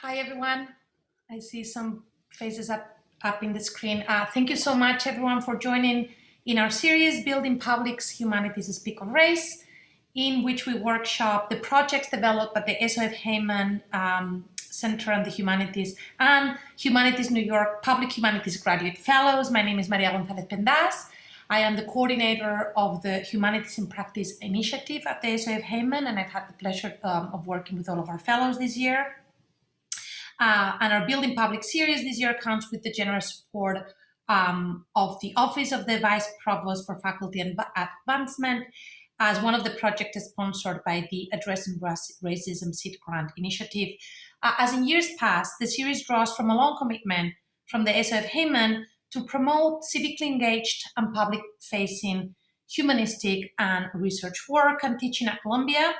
Hi, everyone. I see some faces up in the screen. Thank you so much, everyone, for joining in our series, Building Public's Humanities Speak of Race, in which we workshop the projects developed by the SOF Heyman Center on the Humanities and Humanities New York Public Humanities Graduate Fellows. My name is Maria González Pendas. I am the coordinator of the Humanities in Practice initiative at the SOF Heyman, and I've had the pleasure of working with all of our fellows this year. And our Building Public series this year comes with the generous support of the Office of the Vice Provost for Faculty and Advancement, as one of the projects sponsored by the Addressing Racism Seed Grant Initiative. As in years past, the series draws from a long commitment from the SOF Heyman to promote civically engaged and public-facing humanistic and research work and teaching at Columbia.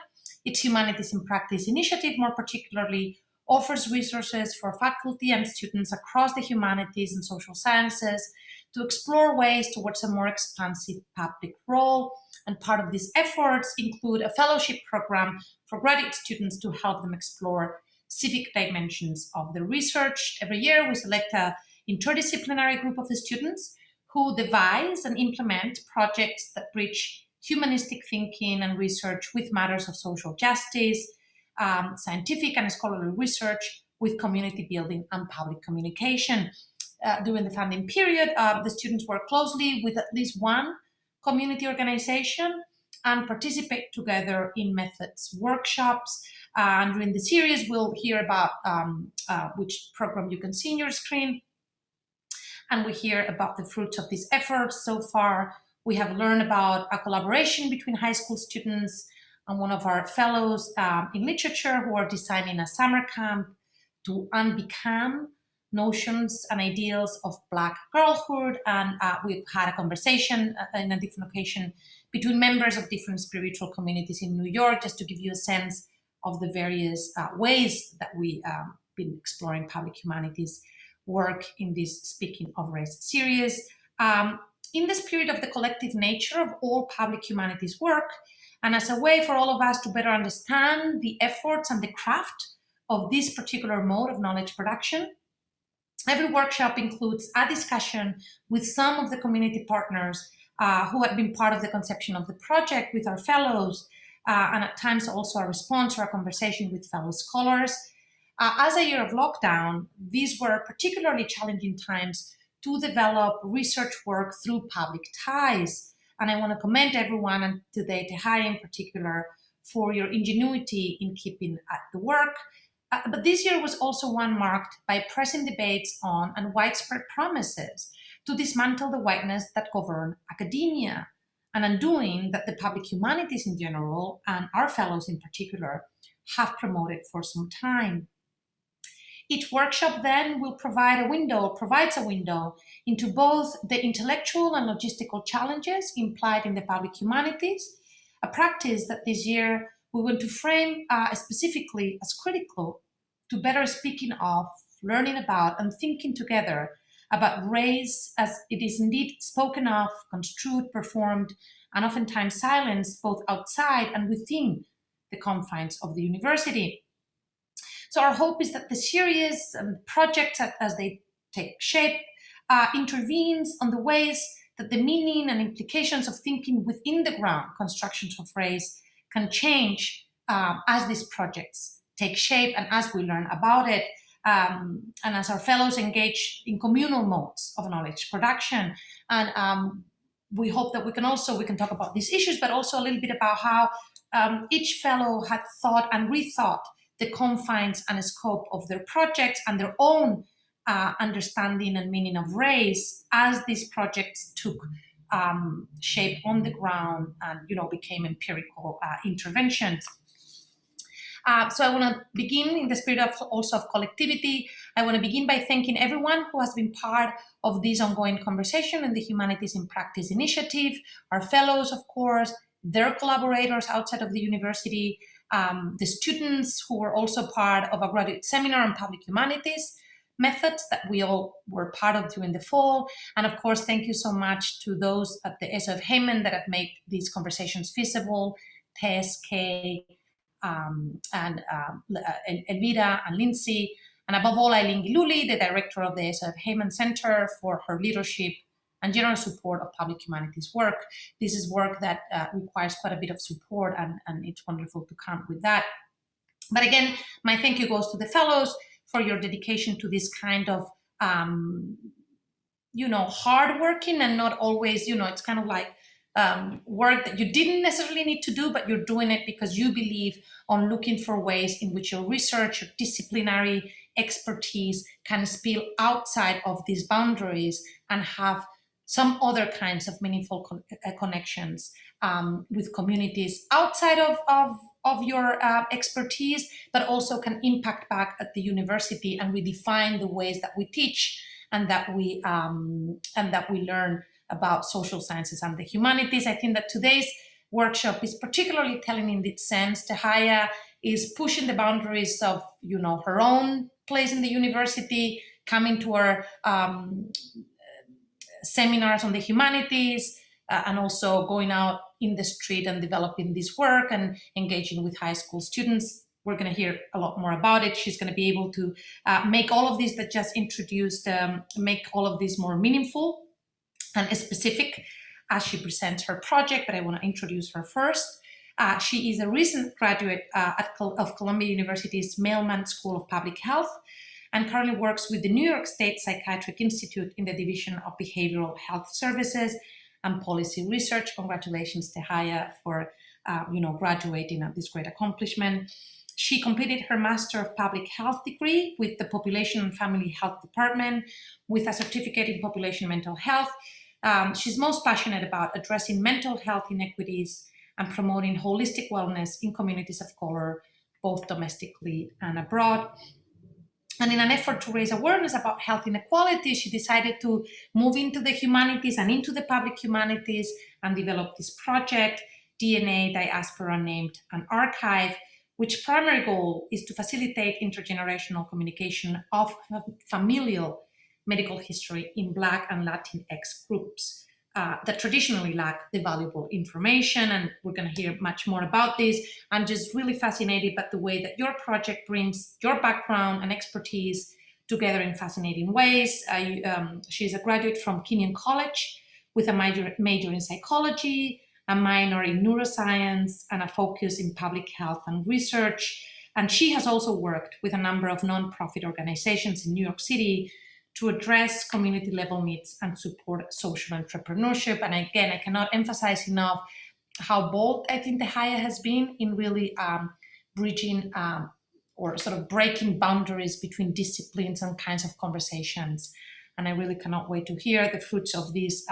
Its Humanities in Practice initiative, more particularly, offers resources for faculty and students across the humanities and social sciences to explore ways towards a more expansive public role. And part of these efforts include a fellowship program for graduate students to help them explore civic dimensions of the research. Every year, we select an interdisciplinary group of the students who devise and implement projects that bridge humanistic thinking and research with matters of social justice, scientific and scholarly research with community building and public communication. During the funding period, the students work closely with at least one community organization and participate together in methods workshops. And during the series, we'll hear about which program you can see on your screen. And we hear about the fruits of these efforts. So far, we have learned about a collaboration between high school students and one of our fellows in literature who are designing a summer camp to unbecome notions and ideals of Black girlhood. And we've had a conversation in a different occasion between members of different spiritual communities in New York, just to give you a sense of the various ways that we been exploring public humanities work in this Speaking of Race series. In the spirit of the collective nature of all public humanities work, and as a way for all of us to better understand the efforts and the craft of this particular mode of knowledge production, every workshop includes a discussion with some of the community partners who had been part of the conception of the project with our fellows, and at times also a response or a conversation with fellow scholars. As a year of lockdown, these were particularly challenging times to develop research work through public ties. And I want to commend everyone, and today Tehya in particular, for your ingenuity in keeping at the work. But this year was also one marked by pressing debates on and widespread promises to dismantle the whiteness that govern academia, and undoing that the public humanities in general, and our fellows in particular, have promoted for some time. Each workshop then will provides a window into both the intellectual and logistical challenges implied in the public humanities, a practice that this year we want to frame specifically as critical to better speaking of, learning about, and thinking together about race as it is indeed spoken of, construed, performed, and oftentimes silenced both outside and within the confines of the university. So our hope is that the series and projects as they take shape intervenes on the ways that the meaning and implications of thinking within the ground constructions of race can change as these projects take shape and as we learn about it, and as our fellows engage in communal modes of knowledge production. And we hope that we can talk about these issues, but also a little bit about how each fellow had thought and rethought the confines and scope of their projects and their own understanding and meaning of race as these projects took shape on the ground and became empirical interventions. So I want to begin in the spirit of also of collectivity. I want to begin by thanking everyone who has been part of this ongoing conversation in the Humanities in Practice initiative, our fellows, of course, their collaborators outside of the university, the students who were also part of a graduate seminar on public humanities methods that we all were part of during the fall. And of course, thank you so much to those at the SOF Heyman that have made these conversations feasible, Tess, Kay, and Elvira and Lindsay, And above all, Eileen Giluli, the director of the Heyman Center, for her leadership and general support of public humanities work. This is work that requires quite a bit of support, and it's wonderful to count with that. But again, my thank you goes to the fellows for your dedication to this kind of, hardworking and not always, it's kind of like work that you didn't necessarily need to do, but you're doing it because you believe on looking for ways in which your research, your disciplinary expertise can spill outside of these boundaries and have some other kinds of meaningful connections with communities outside of your expertise, but also can impact back at the university and redefine the ways that we teach and that we learn about social sciences and the humanities. I think that today's workshop is particularly telling in this sense. Tehya is pushing the boundaries of her own place in the university, coming to our seminars on the humanities, and also going out in the street and developing this work and engaging with high school students. We're going to hear a lot more about it. She's going to be able to make all of this that just introduced, make all of this more meaningful and specific as she presents her project, but I want to introduce her first. She is a recent graduate of Columbia University's Mailman School of Public Health and currently works with the New York State Psychiatric Institute in the Division of Behavioral Health Services and Policy Research. Congratulations, Tehya, for graduating at this great accomplishment. She completed her Master of Public Health degree with the Population and Family Health Department with a certificate in population mental health. She's most passionate about addressing mental health inequities and promoting holistic wellness in communities of color, both domestically and abroad. And in an effort to raise awareness about health inequality, she decided to move into the humanities and into the public humanities and develop this project, DNA, Diaspora Named and Archived, which primary goal is to facilitate intergenerational communication of familial medical history in Black and Latinx groups that traditionally lack the valuable information. And we're going to hear much more about this. I'm just really fascinated by the way that your project brings your background and expertise together in fascinating ways. She's a graduate from Kenyon College with a major in psychology, a minor in neuroscience, and a focus in public health and research. And she has also worked with a number of nonprofit organizations in New York City to address community level needs and support social entrepreneurship. And again, I cannot emphasize enough how bold I think Tehya has been in really bridging or sort of breaking boundaries between disciplines and kinds of conversations. And I really cannot wait to hear the fruits of this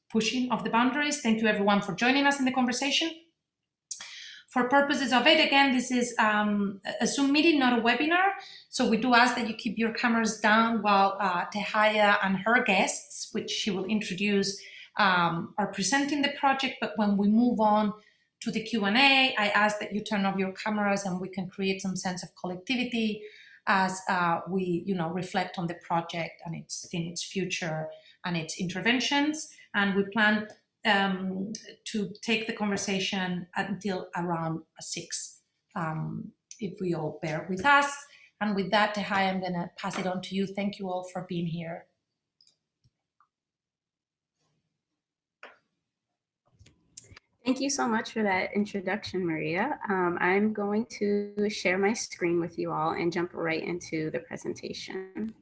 pushing of the boundaries. Thank you everyone for joining us in the conversation. For purposes of it, again, this is a Zoom meeting, not a webinar. So we do ask that you keep your cameras down while Tehya and her guests, which she will introduce, are presenting the project. But when we move on to the Q&A, I ask that you turn off your cameras and we can create some sense of collectivity as we reflect on the project and its future and its interventions. And we plan to take the conversation until around 6, if we all bear with us. And with that, Tehya, I'm going to pass it on to you. Thank you all for being here. Thank you so much for that introduction, Maria. I'm going to share my screen with you all and jump right into the presentation.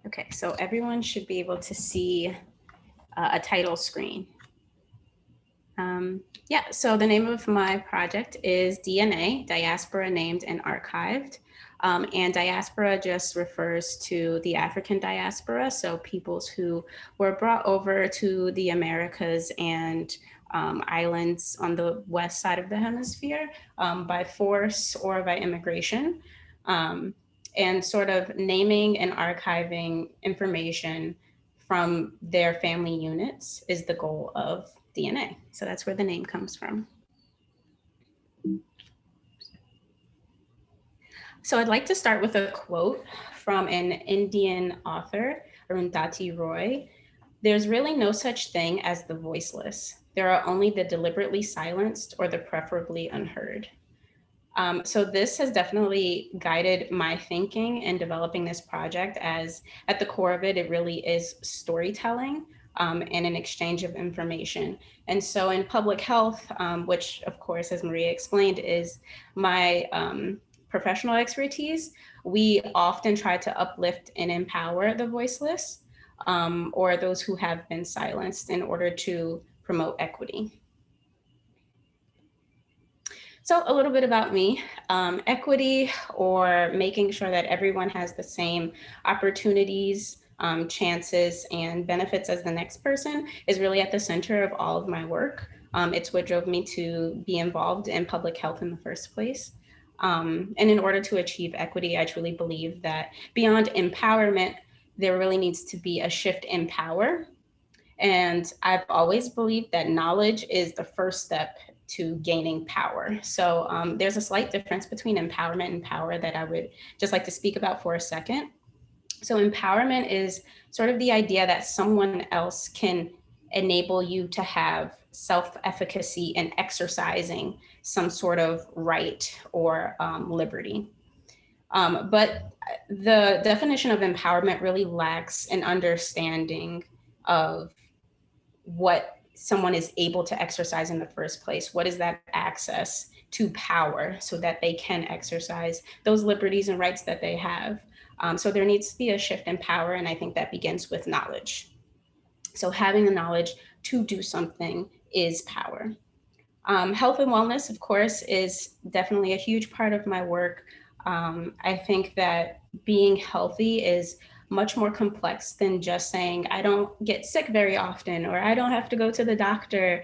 Okay, so everyone should be able to see a title screen. Yeah, so the name of my project is DNA, Diaspora Named and Archived. And diaspora just refers to the African diaspora, so peoples who were brought over to the Americas and islands on the west side of the hemisphere by force or by immigration. And sort of naming and archiving information from their family units is the goal of DNA. So that's where the name comes from. So I'd like to start with a quote from an Indian author, Arundhati Roy. There's really no such thing as the voiceless. there are only the deliberately silenced or the preferably unheard. So this has definitely guided my thinking in developing this project, as at the core of it, it really is storytelling and an exchange of information. And so in public health, which of course, as Maria explained, is my professional expertise, we often try to uplift and empower the voiceless or those who have been silenced in order to promote equity. So a little bit about me. Equity, or making sure that everyone has the same opportunities, chances, and benefits as the next person, is really at the center of all of my work. It's what drove me to be involved in public health in the first place. And in order to achieve equity, I truly believe that beyond empowerment, there really needs to be a shift in power. And I've always believed that knowledge is the first step to gaining power. So there's a slight difference between empowerment and power that I would just like to speak about for a second. So empowerment is sort of the idea that someone else can enable you to have self-efficacy in exercising some sort of right or liberty. But the definition of empowerment really lacks an understanding of what someone is able to exercise in the first place. What is that access to power so that they can exercise those liberties and rights that they have? So there needs to be a shift in power, and I think that begins with knowledge. So having the knowledge to do something is power. Health and wellness, of course, is definitely a huge part of my work. I think that being healthy is much more complex than just saying, I don't get sick very often, or I don't have to go to the doctor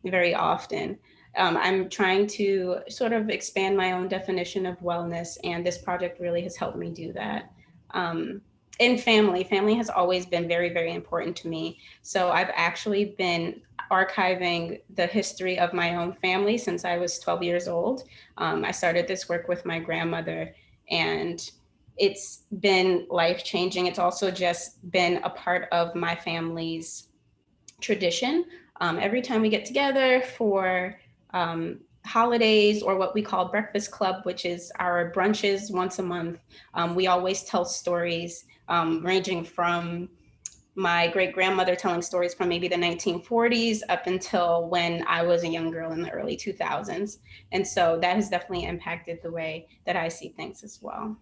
very often. I'm trying to sort of expand my own definition of wellness, and this project really has helped me do that. And family has always been very, very important to me. So I've actually been archiving the history of my own family since I was 12 years old. I started this work with my grandmother, and it's been life-changing. It's also just been a part of my family's tradition. Every time we get together for holidays, or what we call breakfast club, which is our brunches once a month, we always tell stories ranging from my great grandmother telling stories from maybe the 1940s up until when I was a young girl in the early 2000s. And so that has definitely impacted the way that I see things as well.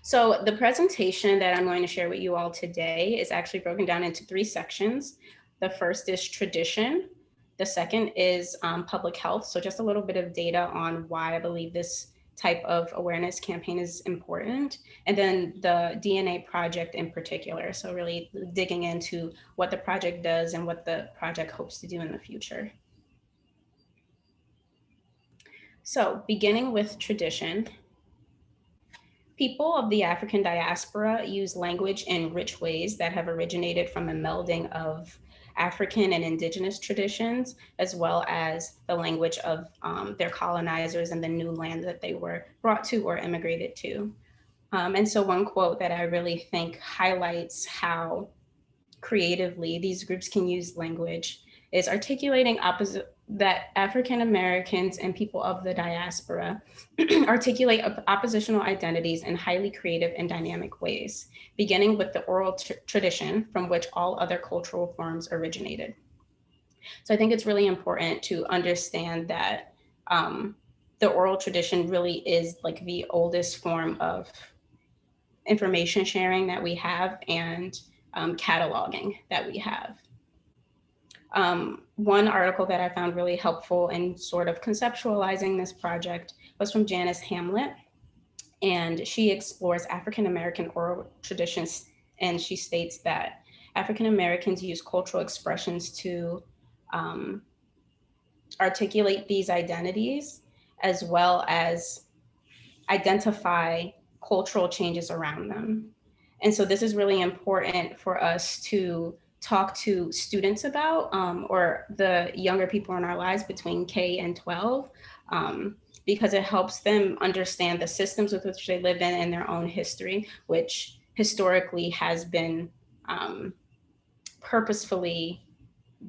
So the presentation that I'm going to share with you all today is actually broken down into 3 sections. The first is tradition. The second is public health. So just a little bit of data on why I believe this type of awareness campaign is important. And then the DNA project in particular. So really digging into what the project does and what the project hopes to do in the future. So beginning with tradition, people of the African diaspora use language in rich ways that have originated from a melding of African and indigenous traditions, as well as the language of their colonizers and the new land that they were brought to or immigrated to. And so one quote that I really think highlights how creatively these groups can use language is articulating that African Americans and people of the diaspora articulate oppositional identities in highly creative and dynamic ways, beginning with the oral tradition from which all other cultural forms originated. So I think it's really important to understand that the oral tradition really is like the oldest form of information sharing that we have, and cataloging that we have. One article that I found really helpful in sort of conceptualizing this project was from Janice Hamlet, and she explores African American oral traditions, and she states that African Americans use cultural expressions to articulate these identities, as well as identify cultural changes around them. And so this is really important for us to talk to students about, or the younger people in our lives between K and 12, because it helps them understand the systems with which they live in and their own history, which historically has been purposefully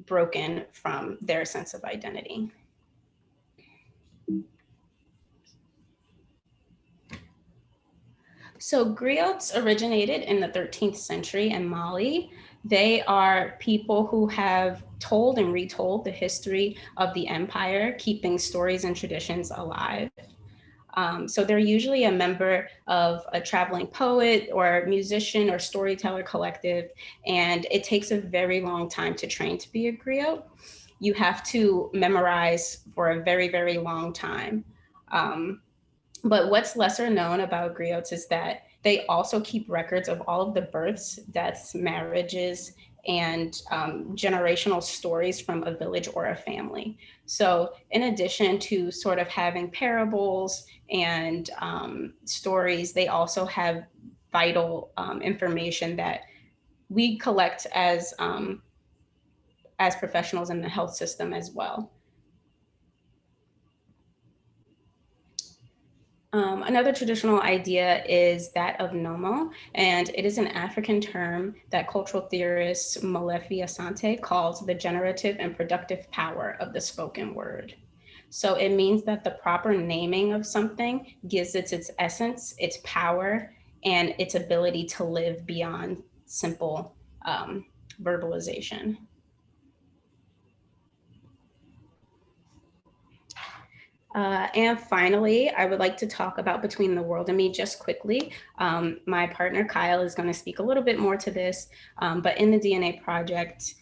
broken from their sense of identity. So griots originated in the 13th century in Mali. They are people who have told and retold the history of the empire, keeping stories and traditions alive. So they're usually a member of a traveling poet or musician or storyteller collective, and it takes a very long time to train to be a griot. You have to memorize for a very, very long time. But what's lesser known about griots is that they also keep records of all of the births, deaths, marriages, and generational stories from a village or a family. So in addition to sort of having parables and stories, they also have vital information that we collect as professionals in the health system as well. Another traditional idea is that of Nomo, and it is an African term that cultural theorist Molefi Asante calls the generative and productive power of the spoken word. So it means that the proper naming of something gives it its essence, its power, and its ability to live beyond simple verbalization. And finally, I would like to talk about Between the World and Me just quickly. My partner, Kyle, is going to speak a little bit more to this, but in the DNA project,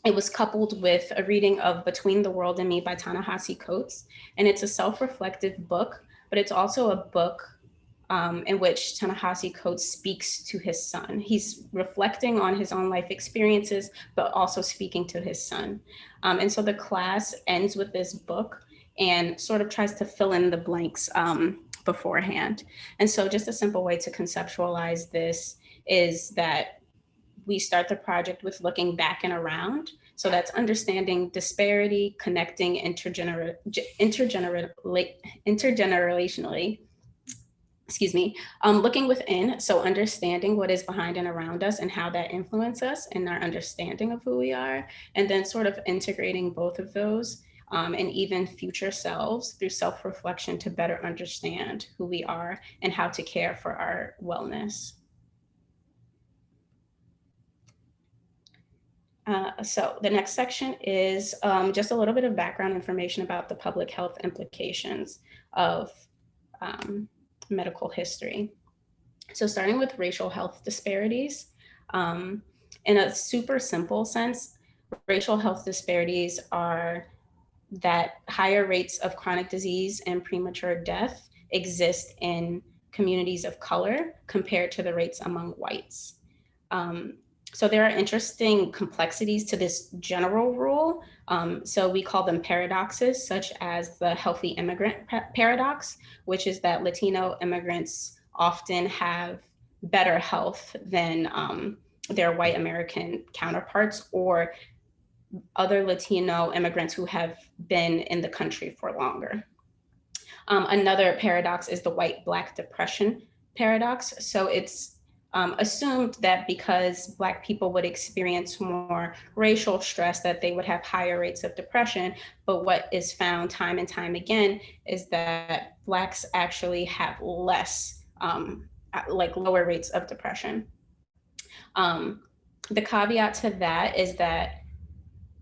it was coupled with a reading of Between the World and Me by Ta-Nehisi Coates. And it's a self-reflective book, but it's also a book in which Ta-Nehisi Coates speaks to his son. He's reflecting on his own life experiences, but also speaking to his son. And so the class ends with this book and sort of tries to fill in the blanks beforehand. And so just a simple way to conceptualize this is that we start the project with looking back and around. So that's understanding disparity, connecting intergenerationally, looking within, so understanding what is behind and around us and how that influences us and our understanding of who we are, and then sort of integrating both of those and even future selves through self-reflection to better understand who we are and how to care for our wellness. So the next section is just a little bit of background information about the public health implications of medical history. So starting with racial health disparities, in a super simple sense, racial health disparities are that higher rates of chronic disease and premature death exist in communities of color compared to the rates among whites. So there are interesting complexities to this general rule. So we call them paradoxes, such as the healthy immigrant paradox, which is that Latino immigrants often have better health than their white American counterparts or other Latino immigrants who have been in the country for longer. Another paradox is the white-Black depression paradox. So it's assumed that because Black people would experience more racial stress, that they would have higher rates of depression. But what is found time and time again is that Blacks actually have less, like lower rates of depression. The caveat to that is that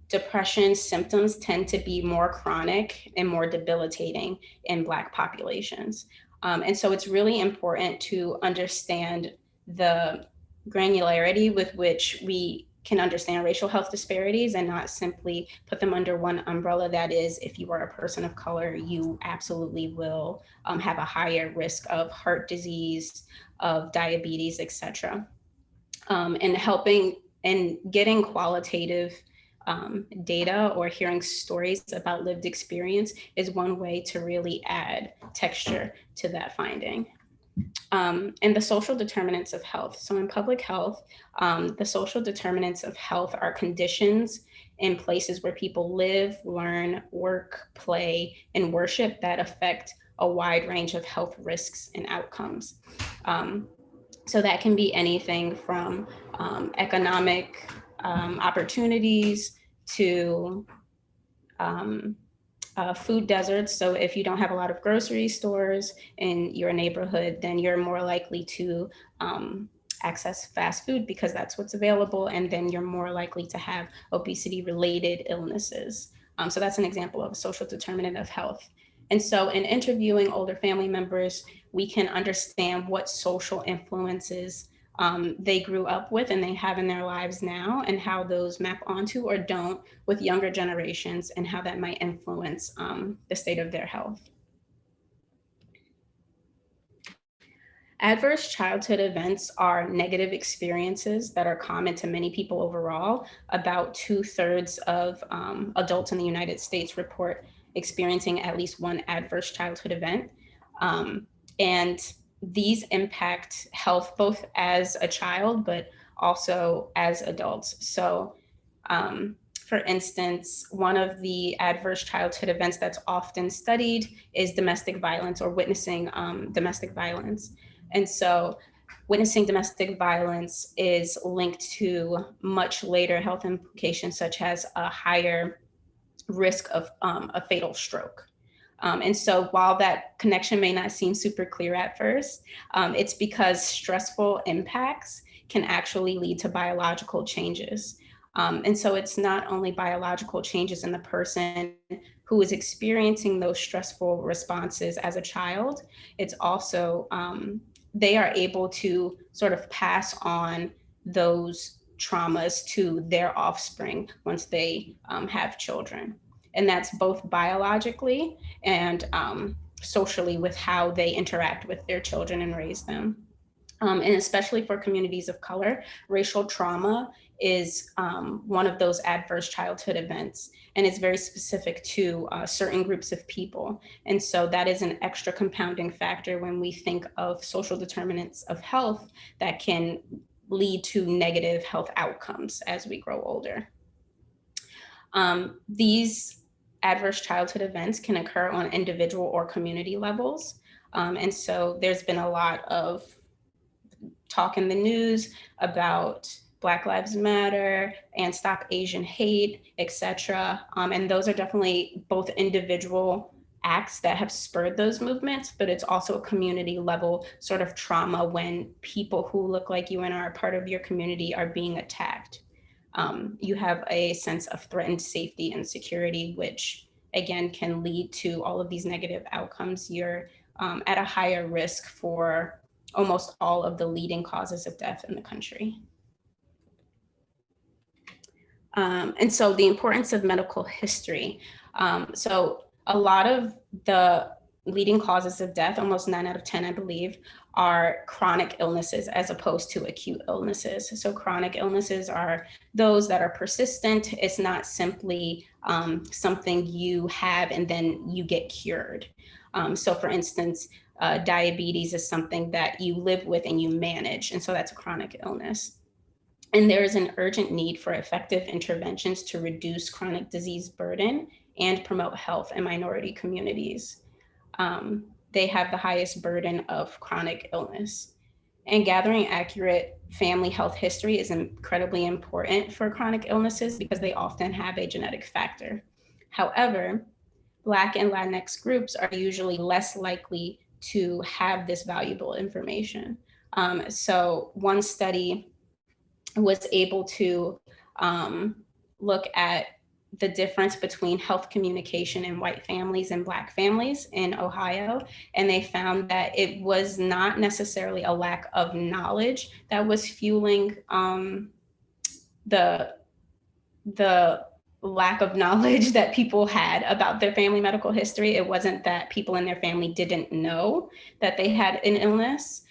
depression symptoms tend to be more chronic and more debilitating in Black populations. And so it's really important to understand the granularity with which we can understand racial health disparities and not simply put them under one umbrella. That is, if you are a person of color, you absolutely will have a higher risk of heart disease, of diabetes, et cetera. And helping and getting qualitative data or hearing stories about lived experience is one way to really add texture to that finding. And the social determinants of health. So in public health, the social determinants of health are conditions in places where people live, learn, work, play, and worship that affect a wide range of health risks and outcomes. So that can be anything from economic opportunities to food deserts. So if you don't have a lot of grocery stores in your neighborhood, then you're more likely to access fast food because that's what's available. And then you're more likely to have obesity related illnesses. So that's an example of a social determinant of health. And so in interviewing older family members, we can understand what social influences they grew up with and they have in their lives now, and how those map onto or don't with younger generations, and how that might influence the state of their health. Adverse childhood events are negative experiences that are common to many people overall. About 2/3 of adults in the United States report experiencing at least one adverse childhood event. And these impact health both as a child, but also as adults. So for instance, one of the adverse childhood events that's often studied is domestic violence, or witnessing domestic violence. And so witnessing domestic violence is linked to much later health implications, such as a higher risk of a fatal stroke. And so while that connection may not seem super clear at first, it's because stressful impacts can actually lead to biological changes. And so it's not only biological changes in the person who is experiencing those stressful responses as a child, it's also, they are able to sort of pass on those traumas to their offspring once they have children. And that's both biologically and socially, with how they interact with their children and raise them. And especially for communities of color, racial trauma is one of those adverse childhood events, and it's very specific to certain groups of people. And so that is an extra compounding factor when we think of social determinants of health that can lead to negative health outcomes as we grow older. These adverse childhood events can occur on individual or community levels. And so there's been a lot of talk in the news about Black Lives Matter and Stop Asian Hate, etc. And those are definitely both individual acts that have spurred those movements, but it's also a community level sort of trauma when people who look like you and are a part of your community are being attacked. You have a sense of threatened safety and security, which again can lead to all of these negative outcomes. You're at a higher risk for almost all of the leading causes of death in the country. And so the importance of medical history. So a lot of the leading causes of death, almost 9 out of 10, I believe, are chronic illnesses as opposed to acute illnesses. So chronic illnesses are those that are persistent. It's not simply something you have and then you get cured. So for instance, diabetes is something that you live with and you manage. And so that's a chronic illness. And there is an urgent need for effective interventions to reduce chronic disease burden and promote health in minority communities. They have the highest burden of chronic illness. And gathering accurate family health history is incredibly important for chronic illnesses because they often have a genetic factor. However, Black and Latinx groups are usually less likely to have this valuable information. So one study was able to look at the difference between health communication in white families and Black families in Ohio. And they found that it was not necessarily a lack of knowledge that was fueling the lack of knowledge that people had about their family medical history. It wasn't that people in their family didn't know that they had an illness.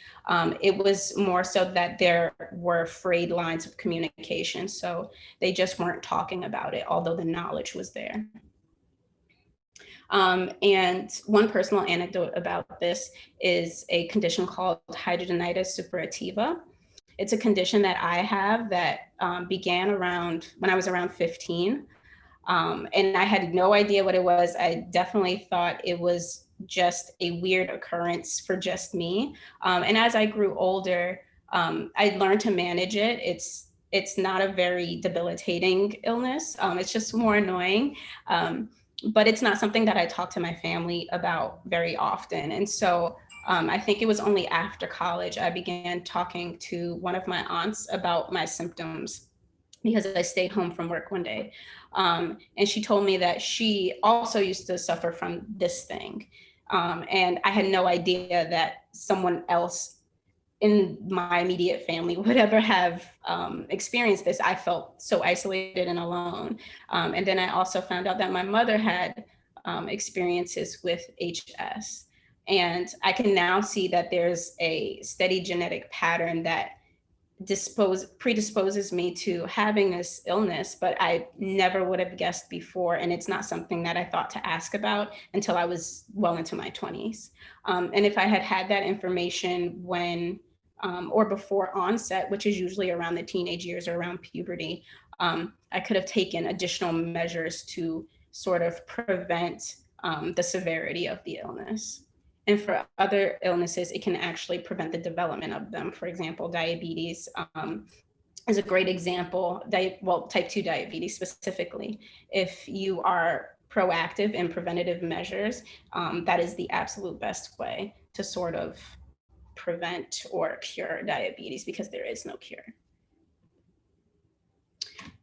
It was more so that there were frayed lines of communication. So they just weren't talking about it, although the knowledge was there. And one personal anecdote about this is a condition called hidradenitis suppurativa. It's a condition that I have that began when I was around 15. And I had no idea what it was. I definitely thought it was just a weird occurrence for just me. And as I grew older, I learned to manage it. it's not a very debilitating illness. It's just more annoying. But it's not something that I talk to my family about very often. And so I think it was only after college I began talking to one of my aunts about my symptoms, because I stayed home from work one day. And she told me that she also used to suffer from this thing. And I had no idea that someone else in my immediate family would ever have experienced this. I felt so isolated and alone. And then I also found out that my mother had experiences with HS. And I can now see that there's a steady genetic pattern that predisposes me to having this illness, but I never would have guessed before. And it's not something that I thought to ask about until I was well into my 20s. And if I had had that information when or before onset, which is usually around the teenage years or around puberty, I could have taken additional measures to sort of prevent the severity of the illness. And for other illnesses, it can actually prevent the development of them. For example, diabetes is a great example, type 2 diabetes specifically. If you are proactive in preventative measures, that is the absolute best way to sort of prevent or cure diabetes, because there is no cure.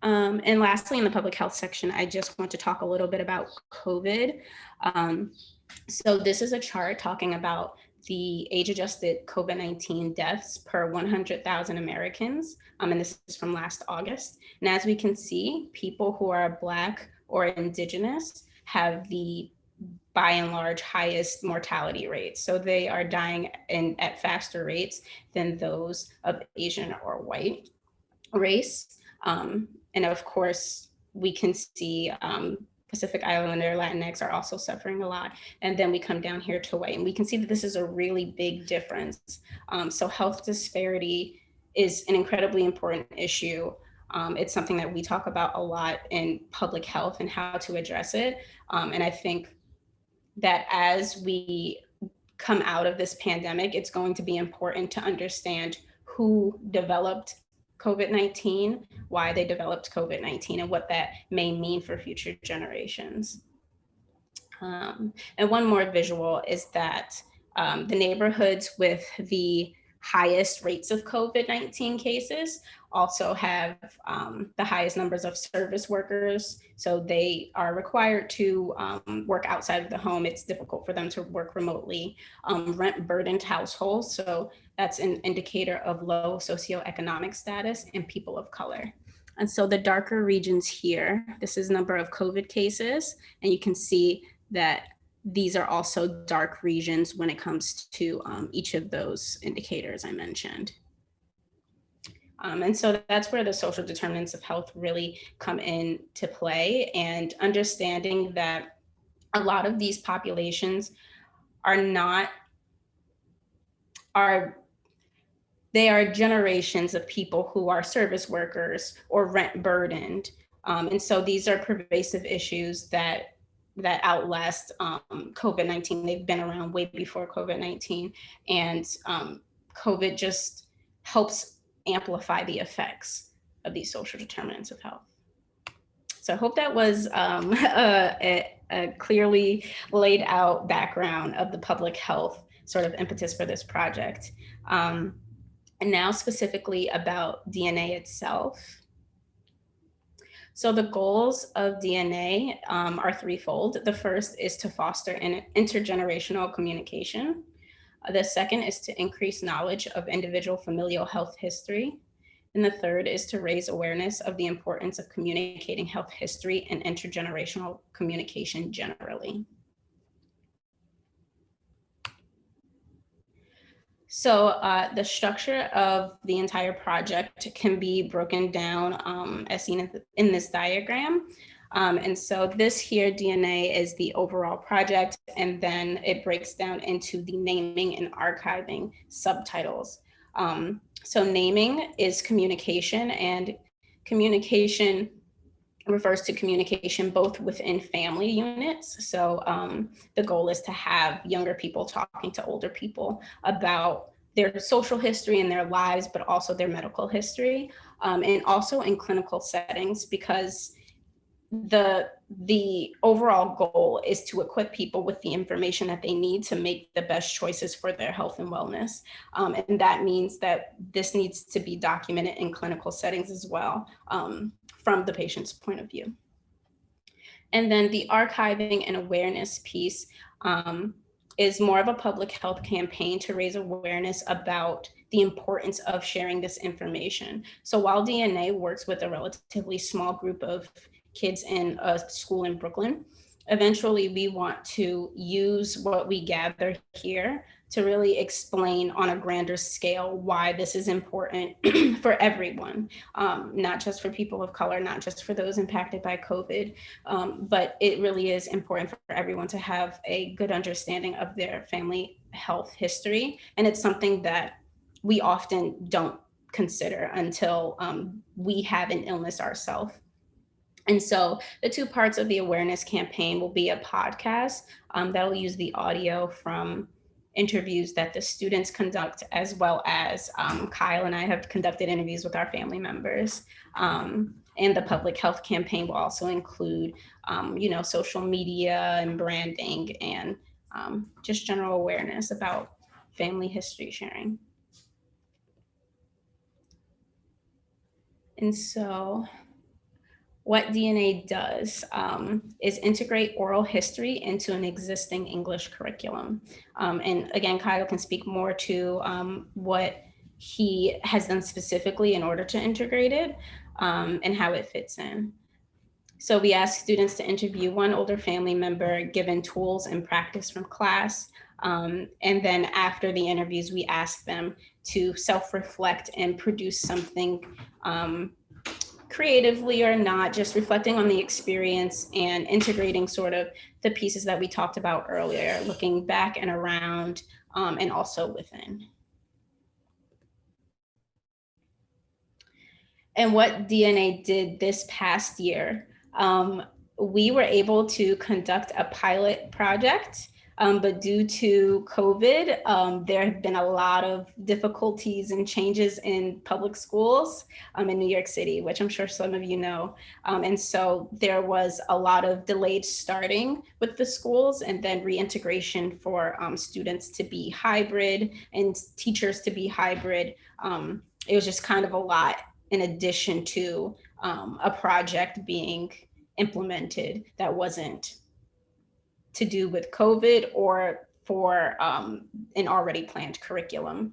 And lastly, in the public health section, I just want to talk a little bit about COVID. So this is a chart talking about the age-adjusted COVID-19 deaths per 100,000 Americans, and this is from last August. And as we can see, people who are Black or Indigenous have the, by and large, highest mortality rates. So they are dying at faster rates than those of Asian or white race. And of course, we can see Pacific Islander, Latinx are also suffering a lot. And then we come down here to white, and we can see that this is a really big difference. So health disparity is an incredibly important issue. It's something that we talk about a lot in public health and how to address it. And I think that as we come out of this pandemic, it's going to be important to understand who developed COVID-19, why they developed COVID-19, and what that may mean for future generations. And one more visual is that the neighborhoods with the highest rates of COVID-19 cases also have the highest numbers of service workers. So they are required to work outside of the home. It's difficult for them to work remotely. Rent burdened households. So that's an indicator of low socioeconomic status and people of color. And so the darker regions here, this is number of COVID cases, and you can see that these are also dark regions when it comes to each of those indicators I mentioned. And so that's where the social determinants of health really come into play, and understanding that a lot of these populations they are generations of people who are service workers or rent burdened. And so these are pervasive issues that outlast COVID-19. They've been around way before COVID-19, and COVID just helps amplify the effects of these social determinants of health. So I hope that was a clearly laid out background of the public health sort of impetus for this project. And now specifically about DNA itself. So the goals of DNA are threefold. The first is to foster an intergenerational communication. The second is to increase knowledge of individual familial health history. And the third is to raise awareness of the importance of communicating health history and intergenerational communication generally. So the structure of the entire project can be broken down as seen in this diagram. And so this here, DNA, is the overall project, and then it breaks down into the naming and archiving subtitles. So naming is communication, and communication refers to communication both within family units. So the goal is to have younger people talking to older people about their social history and their lives, but also their medical history. and also in clinical settings, because the overall goal is to equip people with the information that they need to make the best choices for their health and wellness. And that means that this needs to be documented in clinical settings as well, from the patient's point of view. And then the archiving and awareness piece is more of a public health campaign to raise awareness about the importance of sharing this information. So while DNA works with a relatively small group of kids in a school in Brooklyn, eventually we want to use what we gather here to really explain on a grander scale why this is important for everyone, not just for people of color, not just for those impacted by COVID, but it really is important for everyone to have a good understanding of their family health history. And it's something that we often don't consider until we have an illness ourselves. And so the two parts of the awareness campaign will be a podcast that will use the audio from interviews that the students conduct, as well as Kyle and I have conducted interviews with our family members. And the public health campaign will also include, social media and branding and just general awareness about family history sharing. And so what DNA does is integrate oral history into an existing English curriculum. And again, Kyle can speak more to what he has done specifically in order to integrate it and how it fits in. So we ask students to interview one older family member, given tools and practice from class. And then after the interviews, we ask them to self-reflect and produce something creatively or not, just reflecting on the experience and integrating sort of the pieces that we talked about earlier, looking back and around and also within. And what DNA did this past year, we were able to conduct a pilot project, but due to COVID, there have been a lot of difficulties and changes in public schools in New York City, which I'm sure some of you know. And so there was a lot of delayed starting with the schools and then reintegration for students to be hybrid and teachers to be hybrid. It was just kind of a lot, in addition to a project being implemented that wasn't to do with COVID or for an already planned curriculum.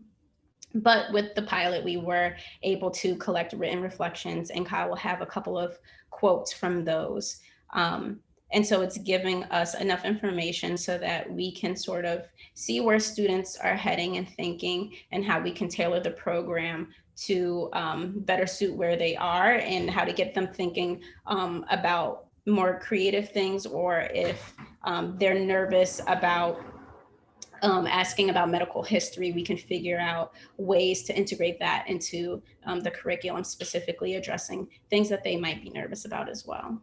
But with the pilot, we were able to collect written reflections, and Kyle will have a couple of quotes from those. And so it's giving us enough information so that we can sort of see where students are heading and thinking, and how we can tailor the program to better suit where they are, and how to get them thinking about more creative things, or if they're nervous about asking about medical history, we can figure out ways to integrate that into the curriculum, specifically addressing things that they might be nervous about as well.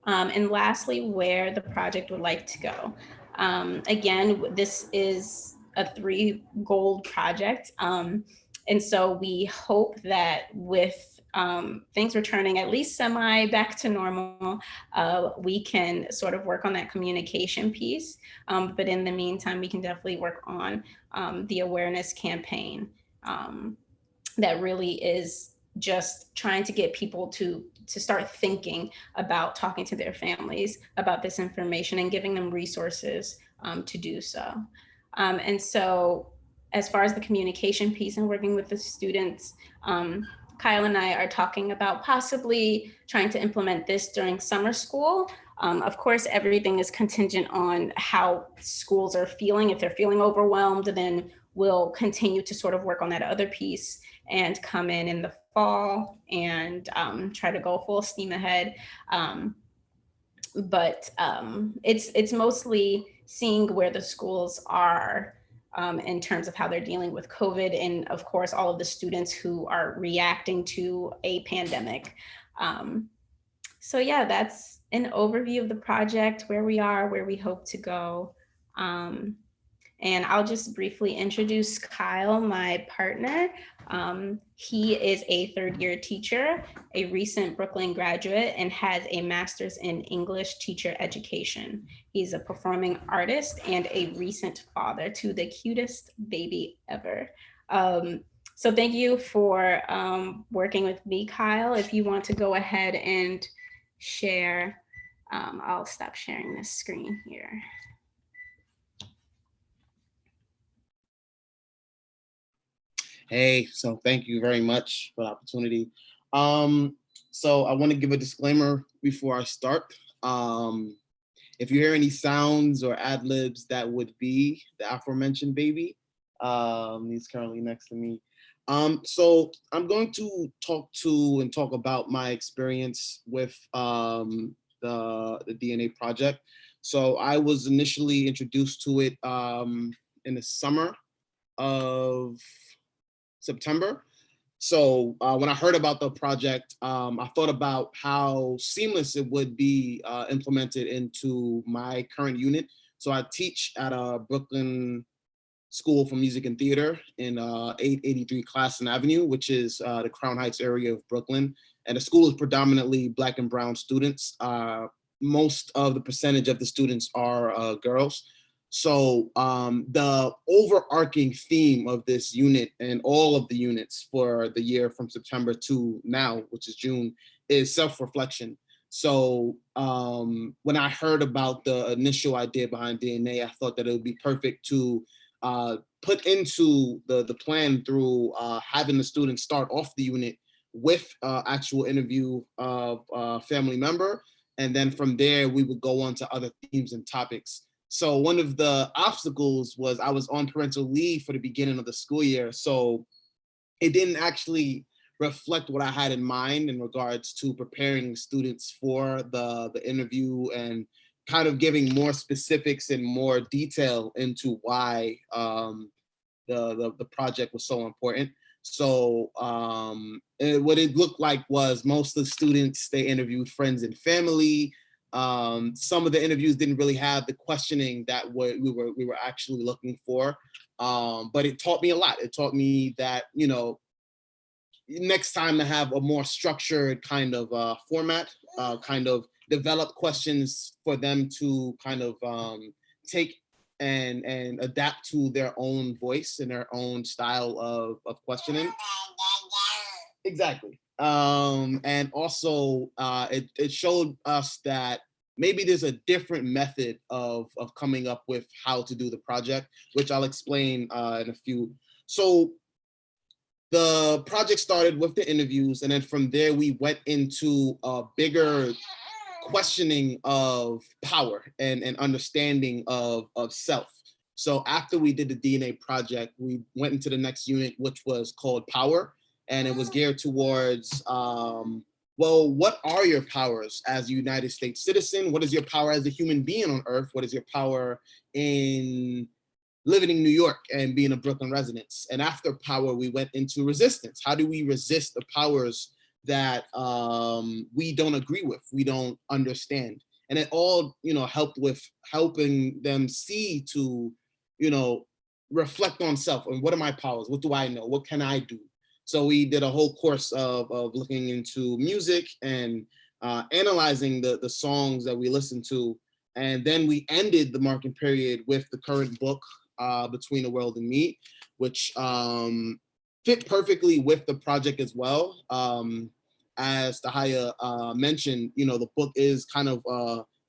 And lastly, where the project would like to go. Again, this is a 3-goal project. And so we hope that with things returning at least semi back to normal, we can sort of work on that communication piece. But in the meantime, we can definitely work on the awareness campaign that really is just trying to get people to start thinking about talking to their families about this information and giving them resources to do so. And so as far as the communication piece and working with the students, Kyle and I are talking about possibly trying to implement this during summer school. Of course, everything is contingent on how schools are feeling. If they're feeling overwhelmed, then we'll continue to sort of work on that other piece and come in the fall and try to go full steam ahead. But it's mostly seeing where the schools are in terms of how they're dealing with COVID, and of course, all of the students who are reacting to a pandemic. So yeah, that's an overview of the project, where we are, where we hope to go. And And I'll just briefly introduce Kyle, my partner. He is a third-year teacher, a recent Brooklyn graduate, and has a master's in English teacher education. He's a performing artist and a recent father to the cutest baby ever. So thank you for working with me, Kyle. If you want to go ahead and share, I'll stop sharing this screen here. Hey, so thank you very much for the opportunity. So I want to give a disclaimer before I start. If you hear any sounds or ad libs, that would be the aforementioned baby. He's currently next to me. So I'm going to talk about my experience with the DNA project. So I was initially introduced to it in the summer of September. So when I heard about the project, I thought about how seamless it would be implemented into my current unit. So I teach at a Brooklyn School for Music and Theater in 883 Classen Avenue, which is the Crown Heights area of Brooklyn. And the school is predominantly Black and Brown students. Most of the percentage of the students are girls. So the overarching theme of this unit and all of the units for the year from September to now, which is June, is self-reflection. So when I heard about the initial idea behind DNA, I thought that it would be perfect to put into the plan through having the students start off the unit with actual interview of a family member. And then from there, we would go on to other themes and topics. So one of the obstacles was I was on parental leave for the beginning of the school year. So it didn't actually reflect what I had in mind in regards to preparing students for the interview and kind of giving more specifics and more detail into why the project was so important. So what it looked like was most of the students, they interviewed friends and family. Some of the interviews didn't really have the questioning that we were actually looking for, but it taught me a lot. It taught me that, you know, next time to have a more structured kind of format, kind of develop questions for them to kind of take and adapt to their own voice and their own style of questioning. Exactly. And also it showed us that maybe there's a different method of coming up with how to do the project, which I'll explain in a few. So the project started with the interviews, and then from there we went into a bigger questioning of power and understanding of self. So after we did the DNA project, we went into the next unit, which was called Power, and it was geared towards, well, what are your powers as a United States citizen? What is your power as a human being on Earth? What is your power in living in New York and being a Brooklyn resident? And after Power, we went into resistance. How do we resist the powers that we don't agree with, we don't understand? And it all, you know, helped with helping them see to, you know, reflect on self and what are my powers? What do I know? What can I do? So we did a whole course of looking into music and analyzing the songs that we listened to. And then we ended the marking period with the current book, Between the World and Me, which fit perfectly with the project as well. As Tehya mentioned, you know, the book is kind of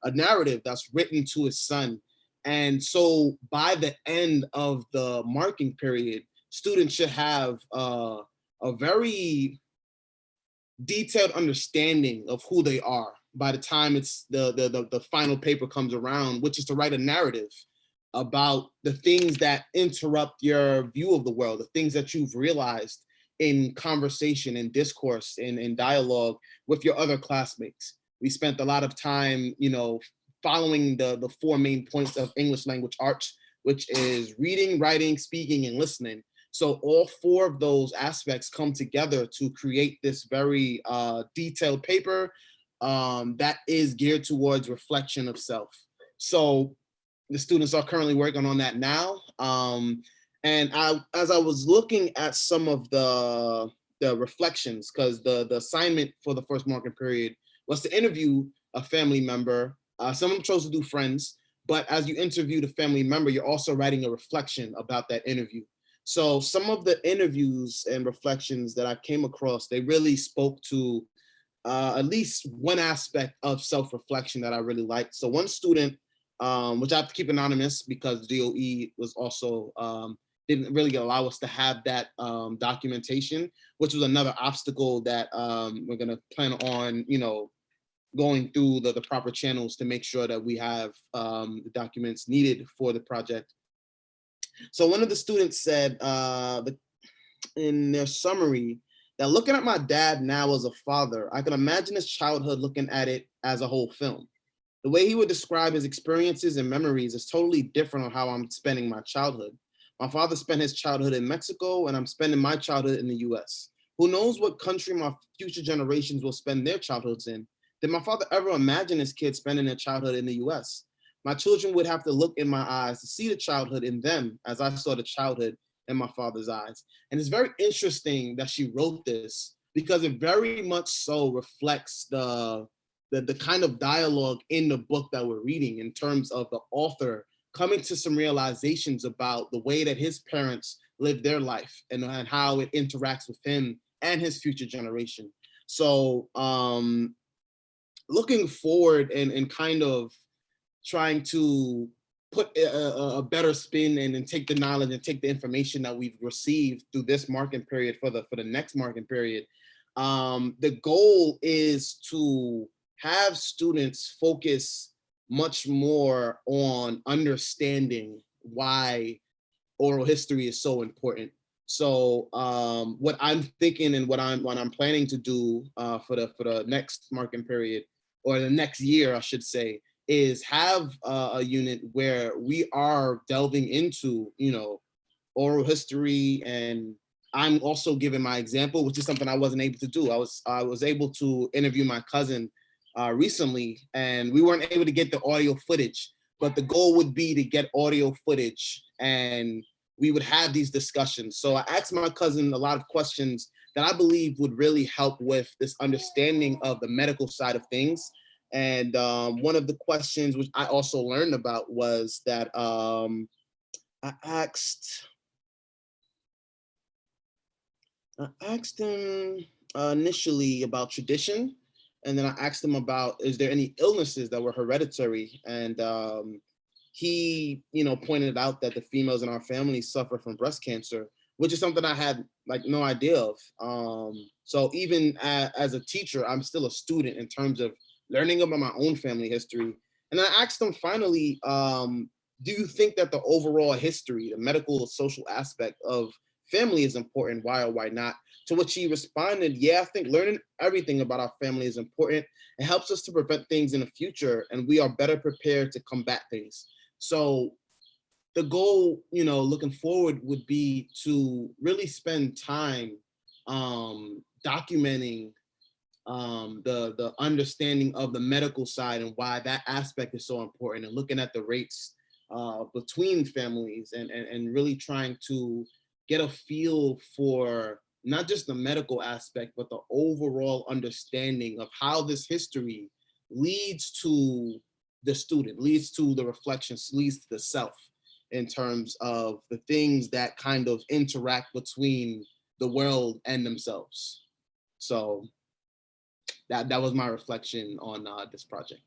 a narrative that's written to his son. And so by the end of the marking period, students should have a very detailed understanding of who they are by the time it's the final paper comes around, which is to write a narrative about the things that interrupt your view of the world, the things that you've realized in conversation and discourse and in dialogue with your other classmates. We spent a lot of time, you know, following the four main points of English language arts, which is reading, writing, speaking, and listening. So all four of those aspects come together to create this very detailed paper that is geared towards reflection of self. So the students are currently working on that now. And as I was looking at some of the reflections, because the assignment for the first marking period was to interview a family member. Some of them chose to do friends, but as you interview the family member, you're also writing a reflection about that interview. So some of the interviews and reflections that I came across, they really spoke to at least one aspect of self-reflection that I really liked. So one student, which I have to keep anonymous because DOE was also, didn't really allow us to have that documentation, which was another obstacle that we're gonna plan on, going through the proper channels to make sure that we have the documents needed for the project. So one of the students said in their summary that looking at my dad now as a father, I can imagine his childhood looking at it as a whole film. The way he would describe his experiences and memories is totally different on how I'm spending my childhood. My father spent his childhood in Mexico, and I'm spending my childhood in the US. Who knows what country my future generations will spend their childhoods in? Did my father ever imagine his kids spending their childhood in the US? My children would have to look in my eyes to see the childhood in them as I saw the childhood in my father's eyes. And it's very interesting that she wrote this because it very much so reflects the kind of dialogue in the book that we're reading in terms of the author coming to some realizations about the way that his parents lived their life and how it interacts with him and his future generation. So looking forward and kind of trying to put a better spin and take the knowledge and take the information that we've received through this marking period for the next marking period. The goal is to have students focus much more on understanding why oral history is so important. So what I'm thinking and what I'm planning to do for the next marking period, or the next year, I should say, is have a unit where we are delving into, oral history, and I'm also giving my example, which is something I wasn't able to do. I was able to interview my cousin recently, and we weren't able to get the audio footage, but the goal would be to get audio footage and we would have these discussions. So I asked my cousin a lot of questions that I believe would really help with this understanding of the medical side of things. And one of the questions which I also learned about was that I asked him initially about tradition, and then I asked him about, is there any illnesses that were hereditary? And he, pointed out that the females in our family suffer from breast cancer, which is something I had no idea of. So even as a teacher, I'm still a student in terms of learning about my own family history. And I asked him finally, do you think that the overall history, the medical social aspect of family is important? Why or why not? To which he responded, yeah, I think learning everything about our family is important. It helps us to prevent things in the future, and we are better prepared to combat things. So the goal, looking forward would be to really spend time documenting the understanding of the medical side and why that aspect is so important, and looking at the rates between families and really trying to get a feel for not just the medical aspect, but the overall understanding of how this history leads to the student, leads to the reflections, leads to the self, in terms of the things that kind of interact between the world and themselves. So that was my reflection on this project.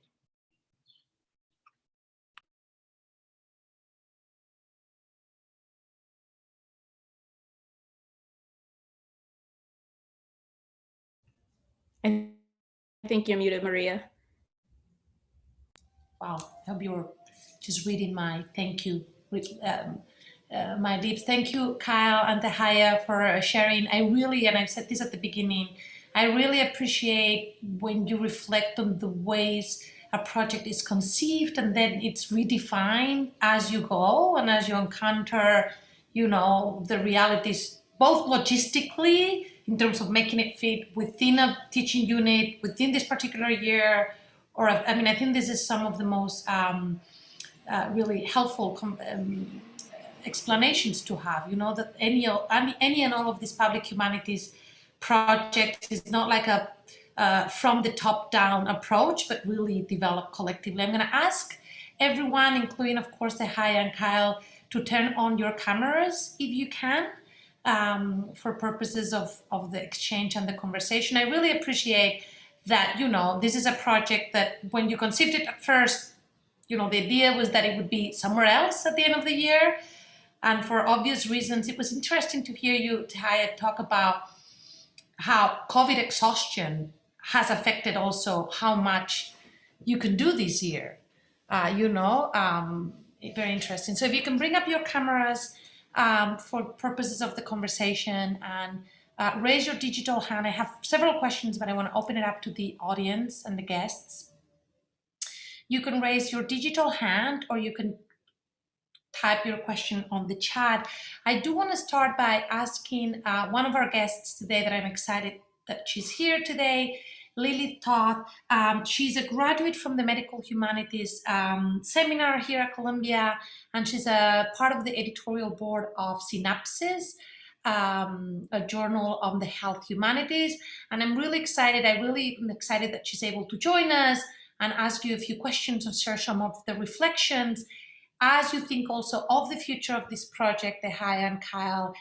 I think you're muted, Maria. Wow, I hope you're just reading my thank you with my lips. Thank you, Kyle and Tehya, for sharing. I really, and I've said this at the beginning, I really appreciate when you reflect on the ways a project is conceived and then it's redefined as you go and as you encounter, the realities, both logistically in terms of making it fit within a teaching unit, within this particular year, or I think this is some of the most really helpful explanations to have. You know, that any and all of these public humanities projects is not like a from the top down approach, but really developed collectively. I'm going to ask everyone, including of course Tehya and Kyle, to turn on your cameras if you can, for purposes of the exchange and the conversation. I really appreciate that, you know, this is a project that when you conceived it at first, you know, the idea was that it would be somewhere else at the end of the year. And for obvious reasons, it was interesting to hear you, Tehya, talk about how COVID exhaustion has affected also how much you can do this year. Very interesting. So if you can bring up your cameras for purposes of the conversation and raise your digital hand. I have several questions, but I want to open it up to the audience and the guests. You can raise your digital hand or you can type your question on the chat. I do want to start by asking one of our guests today that I'm excited that she's here today, Lily Toth. She's a graduate from the Medical Humanities seminar here at Columbia, and she's a part of the editorial board of Synapses, a journal on the health humanities. And I'm really excited. I'm excited that she's able to join us and ask you a few questions and share some of the reflections as you think also of the future of this project, Tehya and Kyle,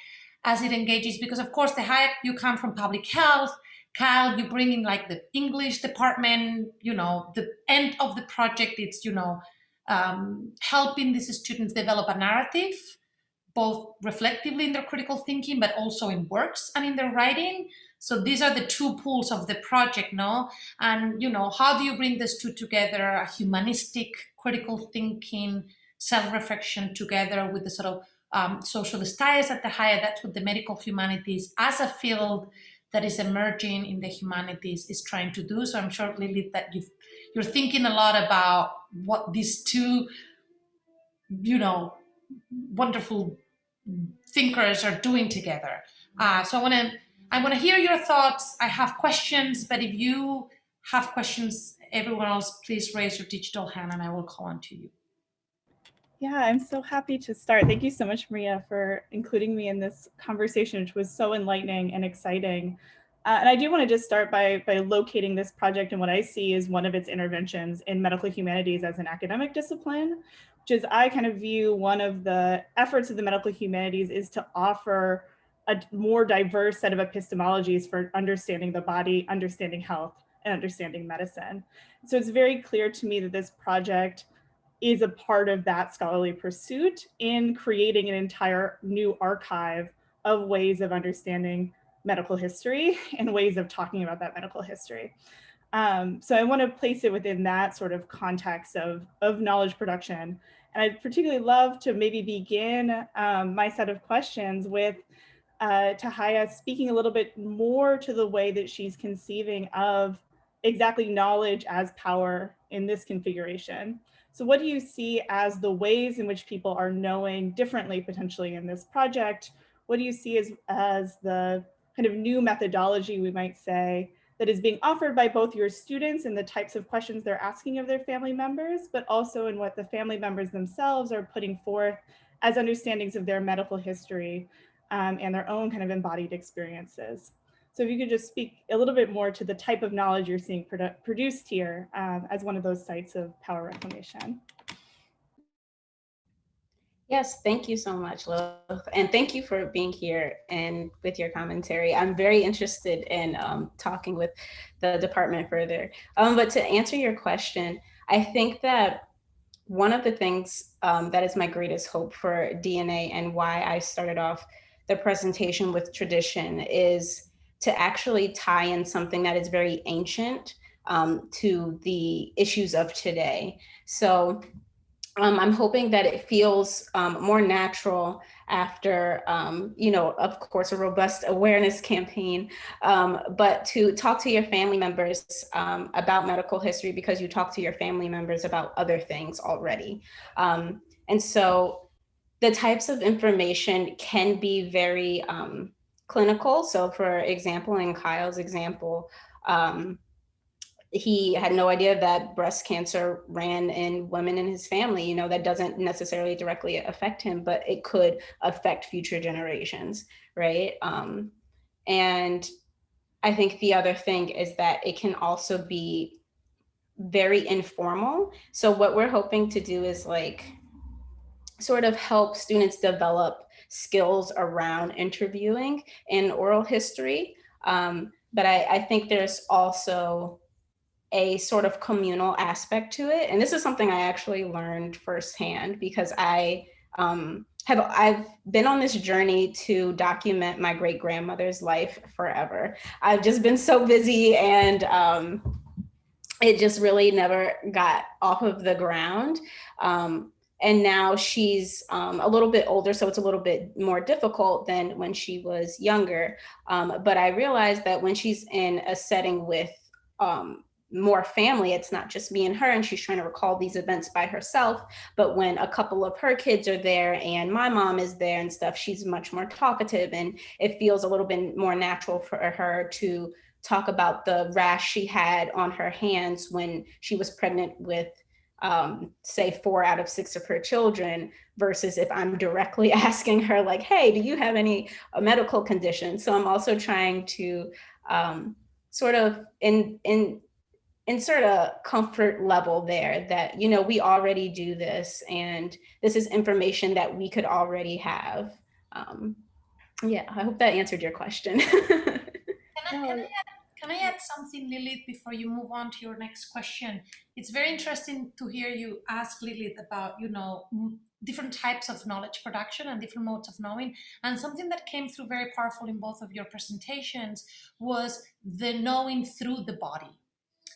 as it engages. Because of course, Tehya, you come from public health. Kyle, you bring in like the English department, you know, the end of the project, it's, you know, helping these students develop a narrative, both reflectively in their critical thinking, but also in works and in their writing. So these are the two pools of the project, no? And, you know, how do you bring these two together, a humanistic critical thinking, self-reflection together with the sort of socialist ties at Tehya? That's what the medical humanities as a field that is emerging in the humanities is trying to do. So I'm sure, Lily, that you're thinking a lot about what these two, you know, wonderful thinkers are doing together. So I want to hear your thoughts. I have questions, but if you have questions, everyone else, please raise your digital hand and I will call on to you. Yeah, I'm so happy to start. Thank you so much, Maria, for including me in this conversation, which was so enlightening and exciting. And I do want to just start by locating this project and what I see is one of its interventions in medical humanities as an academic discipline, which is I kind of view one of the efforts of the medical humanities is to offer a more diverse set of epistemologies for understanding the body, understanding health, and understanding medicine. So it's very clear to me that this project is a part of that scholarly pursuit in creating an entire new archive of ways of understanding medical history and ways of talking about that medical history. So I want to place it within that sort of context of knowledge production. And I'd particularly love to maybe begin my set of questions with Tehya speaking a little bit more to the way that she's conceiving of exactly knowledge as power in this configuration. So what do you see as the ways in which people are knowing differently potentially in this project? What do you see as the kind of new methodology, we might say, that is being offered by both your students and the types of questions they're asking of their family members, but also in what the family members themselves are putting forth as understandings of their medical history and their own kind of embodied experiences. So if you could just speak a little bit more to the type of knowledge you're seeing produced here as one of those sites of power reclamation. Yes, thank you so much, Lilith. And thank you for being here and with your commentary. I'm very interested in talking with the department further. But to answer your question, I think that one of the things that is my greatest hope for DNA and why I started off the presentation with tradition is to actually tie in something that is very ancient to the issues of today. So I'm hoping that it feels more natural after, of course, a robust awareness campaign, but to talk to your family members about medical history because you talk to your family members about other things already. And so the types of information can be very clinical. So for example, in Kyle's example, he had no idea that breast cancer ran in women in his family. You know, that doesn't necessarily directly affect him, but it could affect future generations, right? And I think the other thing is that it can also be very informal. So what we're hoping to do is like sort of help students develop skills around interviewing and oral history. But I think there's also a sort of communal aspect to it. And this is something I actually learned firsthand because I've been on this journey to document my great grandmother's life forever. I've just been so busy, and it just really never got off of the ground. And now she's a little bit older, so it's a little bit more difficult than when she was younger. But I realized that when she's in a setting with more family, it's not just me and her, and she's trying to recall these events by herself. But when a couple of her kids are there and my mom is there and stuff, she's much more talkative, and it feels a little bit more natural for her to talk about the rash she had on her hands when she was pregnant with say 4 out of 6 of her children, versus if I'm directly asking her like, hey, do you have any medical condition? So I'm also trying to sort of insert a comfort level there that, you know, we already do this, and this is information that we could already have. Yeah, I hope that answered your question. Can I add something, Lilith, before you move on to your next question? It's very interesting to hear you ask Lilith about, you know, different types of knowledge production and different modes of knowing. And something that came through very powerful in both of your presentations was the knowing through the body,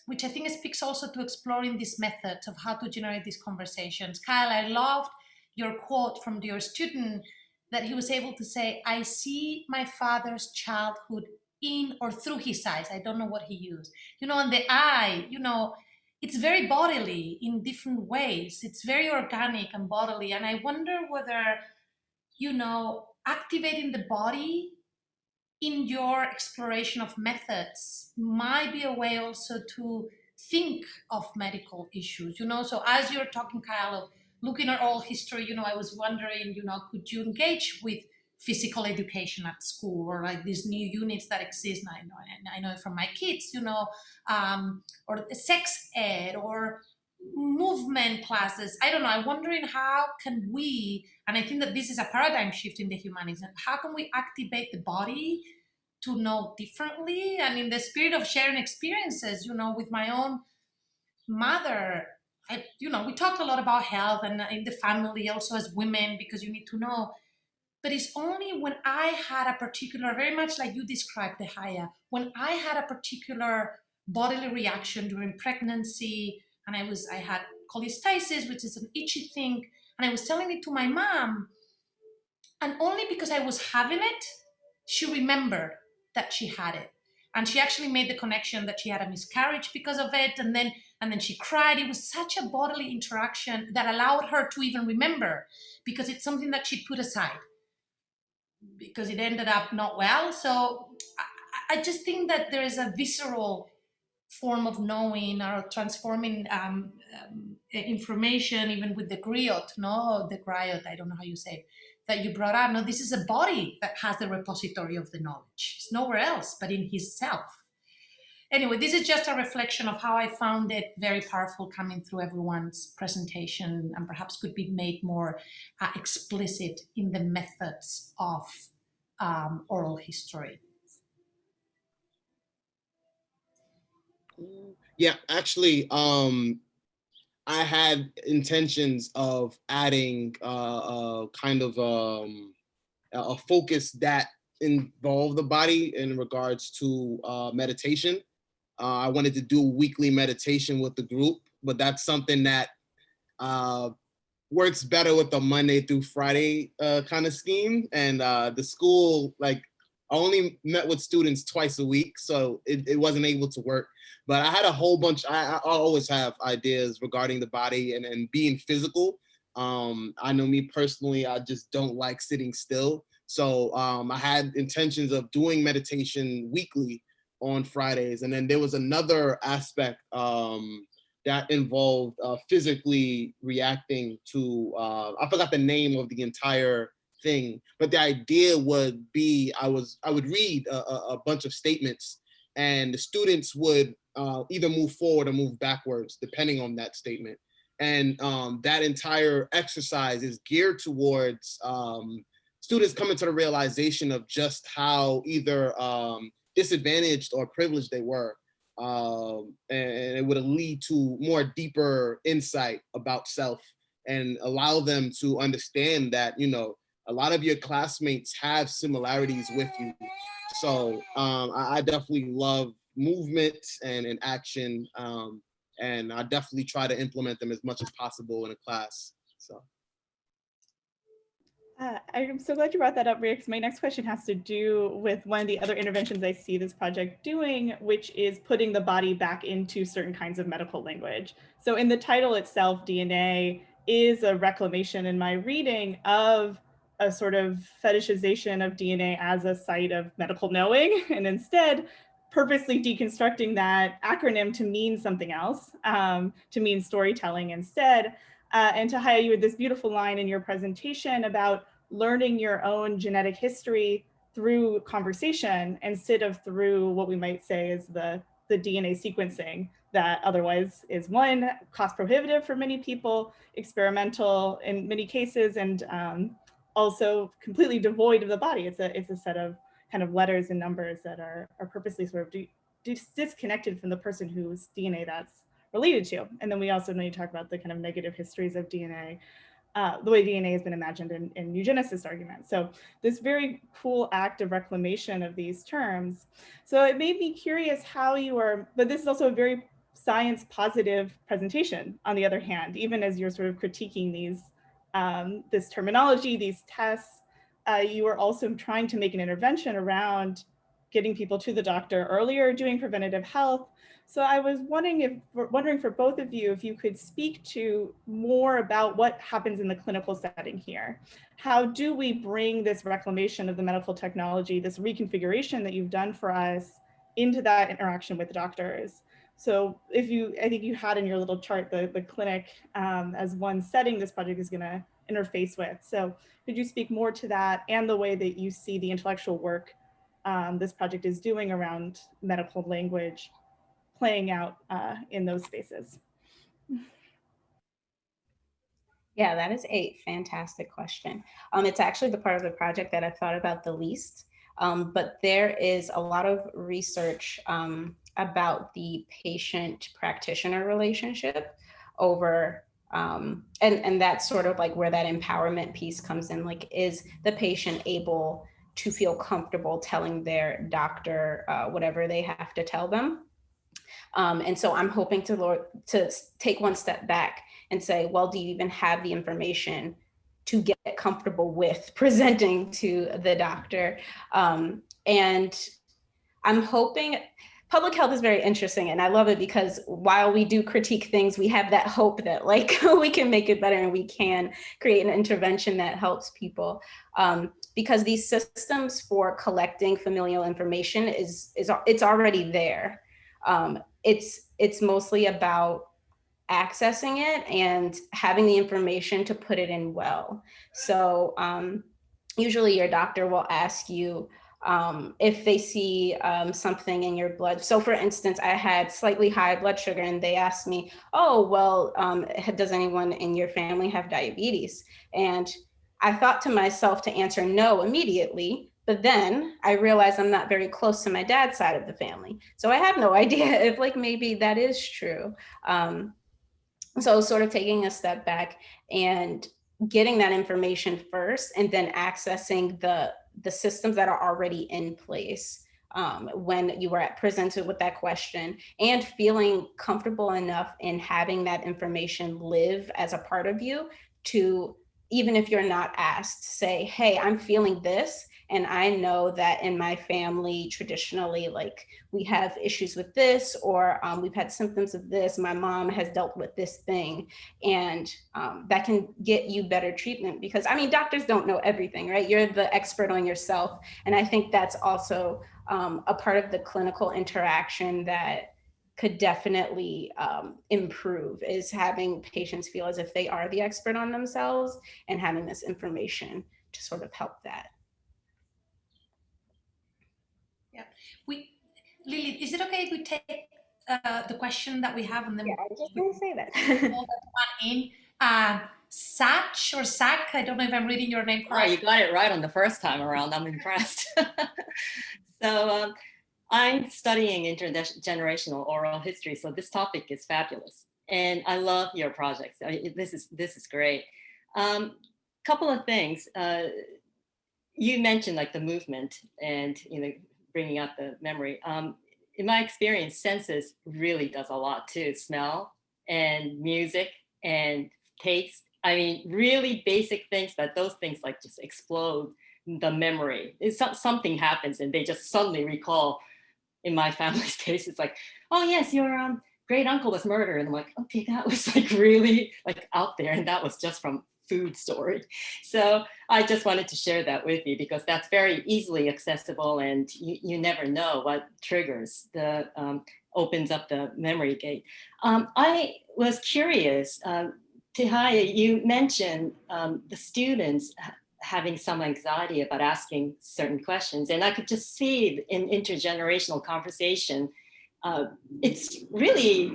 which I think speaks also to exploring these methods of how to generate these conversations. Kyle, I loved your quote from your student that he was able to say, I see my father's childhood in or through his eyes. I don't know what he used. You know, and the eye, you know, it's very bodily in different ways. It's very organic and bodily. And I wonder whether, you know, activating the body in your exploration of methods might be a way also to think of medical issues, you know. So as you're talking, Kyle, of looking at all history, you know, I was wondering, you know, could you engage with physical education at school, or like these new units that exist now? I know from my kids, you know, or sex ed or movement classes. I don't know. I'm wondering how can we, and I think that this is a paradigm shift in the humanities, and how can we activate the body to know differently? And in the spirit of sharing experiences, you know, with my own mother, you know, we talk a lot about health and in the family also as women, because you need to know. But it's only when I had a particular, very much like you described, Tehya, when I had a particular bodily reaction during pregnancy, and I had cholestasis, which is an itchy thing, and I was telling it to my mom, and only because I was having it, she remembered that she had it. And she actually made the connection that she had a miscarriage because of it, and then she cried. It was such a bodily interaction that allowed her to even remember, because it's something that she put aside because it ended up not well. So I just think that there is a visceral form of knowing or transforming information, even with the Griot, no, the Griot, I don't know how you say it, that you brought up. No, this is a body that has the repository of the knowledge. It's nowhere else but in his self. Anyway, this is just a reflection of how I found it very powerful coming through everyone's presentation, and perhaps could be made more explicit in the methods of oral history. Yeah, actually, I had intentions of adding kind of a focus that involved the body in regards to meditation. I wanted to do weekly meditation with the group, but that's something that works better with the Monday through Friday kind of scheme. And the school, like, I only met with students twice a week, so it wasn't able to work. But I had a whole bunch, I always have ideas regarding the body and being physical. I know me personally, I just don't like sitting still. So I had intentions of doing meditation weekly on Fridays. And then there was another aspect that involved physically reacting to, I forgot the name of the entire thing, but the idea would be, I would read a bunch of statements, and the students would either move forward or move backwards, depending on that statement. And that entire exercise is geared towards students coming to the realization of just how either disadvantaged or privileged they were. And it would lead to more deeper insight about self and allow them to understand that, you know, a lot of your classmates have similarities with you. So I definitely love movement and action. And I definitely try to implement them as much as possible in a class. So. I'm so glad you brought that up, Maria, because my next question has to do with one of the other interventions I see this project doing, which is putting the body back into certain kinds of medical language. So in the title itself, DNA is a reclamation in my reading of a sort of fetishization of DNA as a site of medical knowing, and instead purposely deconstructing that acronym to mean something else, to mean storytelling instead. And Tehya, you had this beautiful line in your presentation about learning your own genetic history through conversation instead of through what we might say is the DNA sequencing that otherwise is, one, cost prohibitive for many people, experimental in many cases, and also completely devoid of the body. It's a set of kind of letters and numbers that are purposely sort of disconnected from the person whose DNA that's related to. And then we also need to talk about the kind of negative histories of DNA, the way DNA has been imagined in eugenicist arguments. So this very cool act of reclamation of these terms. So it made me curious how you are, but this is also a very science positive presentation on the other hand, even as you're sort of critiquing these, this terminology, these tests, you are also trying to make an intervention around getting people to the doctor earlier, doing preventative health. So I was wondering for both of you, if you could speak to more about what happens in the clinical setting here. How do we bring this reclamation of the medical technology, this reconfiguration that you've done for us, into that interaction with doctors? So if you, I think you had in your little chart, the clinic as one setting this project is gonna interface with. So could you speak more to that and the way that you see the intellectual work this project is doing around medical language playing out in those spaces? Yeah, that is a fantastic question. It's actually the part of the project that I've thought about the least, but there is a lot of research about the patient-practitioner relationship over, and that's sort of like where that empowerment piece comes in. Like, is the patient able to feel comfortable telling their doctor whatever they have to tell them? And so I'm hoping to take one step back and say, well, do you even have the information to get comfortable with presenting to the doctor? And I'm hoping, public health is very interesting, and I love it because while we do critique things, we have that hope that like we can make it better and we can create an intervention that helps people. Because these systems for collecting familial information it's already there. It's mostly about accessing it and having the information to put it in well. So usually your doctor will ask you if they see something in your blood. So for instance, I had slightly high blood sugar and they asked me, oh, well, does anyone in your family have diabetes? And I thought to myself to answer no immediately, but then I realized I'm not very close to my dad's side of the family. So I have no idea if like maybe that is true. So sort of taking a step back and getting that information first and then accessing the systems that are already in place when you were presented with that question, and feeling comfortable enough in having that information live as a part of you to, even if you're not asked, say, hey, I'm feeling this. And I know that in my family, traditionally, like we have issues with this, or we've had symptoms of this. My mom has dealt with this thing, and that can get you better treatment because, I mean, doctors don't know everything, right? You're the expert on yourself. And I think that's also a part of the clinical interaction that could definitely improve is having patients feel as if they are the expert on themselves and having this information to sort of help that. Yeah, Lily, is it okay if we take the question that we have on the? Yeah, I was just going to say that. One in Sach or Sack. I don't know if I'm reading your name correctly. Oh, you got it right on the first time around. I'm impressed. So I'm studying intergenerational oral history, so this topic is fabulous, and I love your projects. This is great. Couple of things. You mentioned like the movement and bringing up the memory. In my experience, senses really does a lot too. Smell and music and taste. I mean, really basic things, but those things like just explode the memory. Something happens and they just suddenly recall. In my family's case, it's like, oh yes, your great uncle was murdered. And I'm like, okay, that was like really like out there. And that was just from food story. So I just wanted to share that with you because that's very easily accessible and you never know what triggers the, opens up the memory gate. I was curious, Tehya, you mentioned the students having some anxiety about asking certain questions. And I could just see in intergenerational conversation, it's really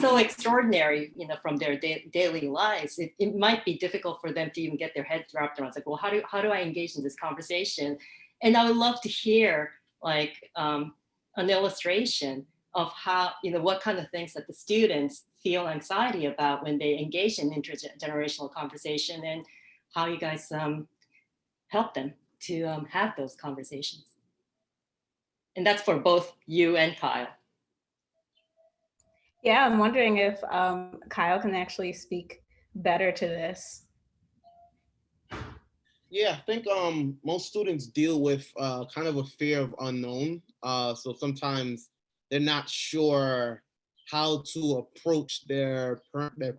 so extraordinary, from their daily lives. It might be difficult for them to even get their heads wrapped around. It's like, well, how do I engage in this conversation? And I would love to hear like an illustration of how, what kind of things that the students feel anxiety about when they engage in intergenerational conversation and how you guys help them to have those conversations. And that's for both you and Kyle. Yeah, I'm wondering if Kyle can actually speak better to this. Yeah, I think most students deal with kind of a fear of unknown. So sometimes they're not sure how to approach their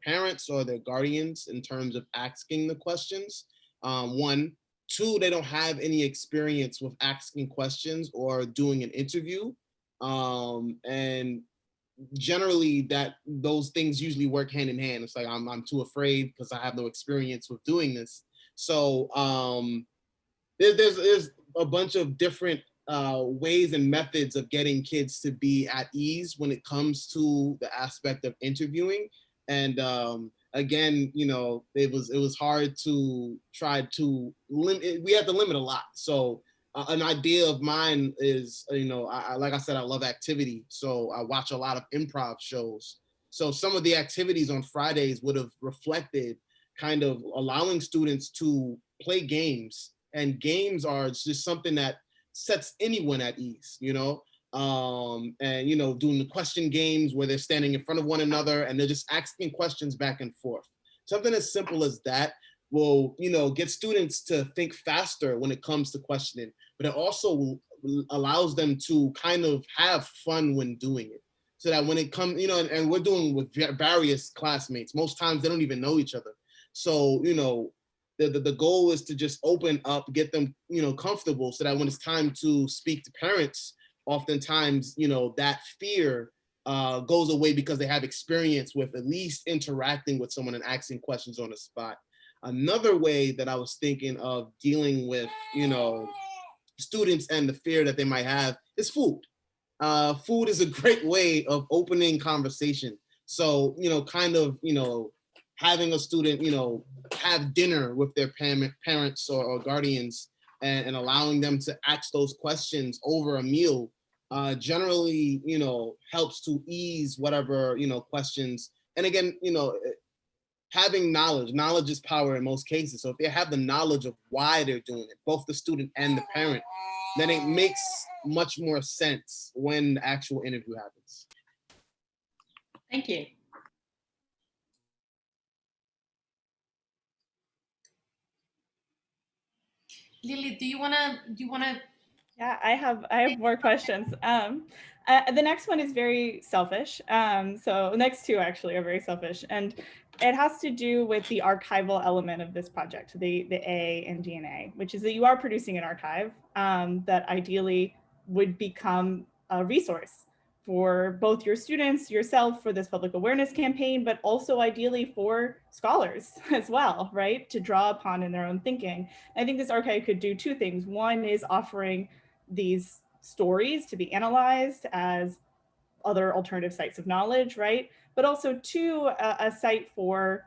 parents or their guardians in terms of asking the questions. One. Two, they don't have any experience with asking questions or doing an interview. And generally those things usually work hand in hand. It's like, I'm too afraid because I have no experience with doing this. So there's a bunch of different ways and methods of getting kids to be at ease when it comes to the aspect of interviewing. And again, it was hard to try to limit. We had to limit a lot. So an idea of mine is, like I said, I love activity. So I watch a lot of improv shows. So some of the activities on Fridays would have reflected kind of allowing students to play games. And games are just something that sets anyone at ease, and doing the question games where they're standing in front of one another and they're just asking questions back and forth. Something as simple as that will get students to think faster when it comes to questioning, but it also allows them to kind of have fun when doing it, so that when it comes, and we're doing with various classmates, most times they don't even know each other. So the goal is to just open up, get them comfortable, so that when it's time to speak to parents, oftentimes, that fear goes away because they have experience with at least interacting with someone and asking questions on the spot. Another way that I was thinking of dealing with, students and the fear that they might have is food. Food is a great way of opening conversation. So, having a student, have dinner with their parents or guardians and allowing them to ask those questions over a meal generally, helps to ease whatever, questions. And again, having knowledge is power in most cases. So if they have the knowledge of why they're doing it, both the student and the parent, then it makes much more sense when the actual interview happens. Thank you. Lily, do you wanna? Yeah, I have more questions. The next one is very selfish. So the next two actually are very selfish, and it has to do with the archival element of this project, the A in DNA, which is that you are producing an archive that ideally would become a resource for both your students, yourself, for this public awareness campaign, but also ideally for scholars as well, right? To draw upon in their own thinking. I think this archive could do two things. One is offering these stories to be analyzed as other alternative sites of knowledge, right? But also two, a site for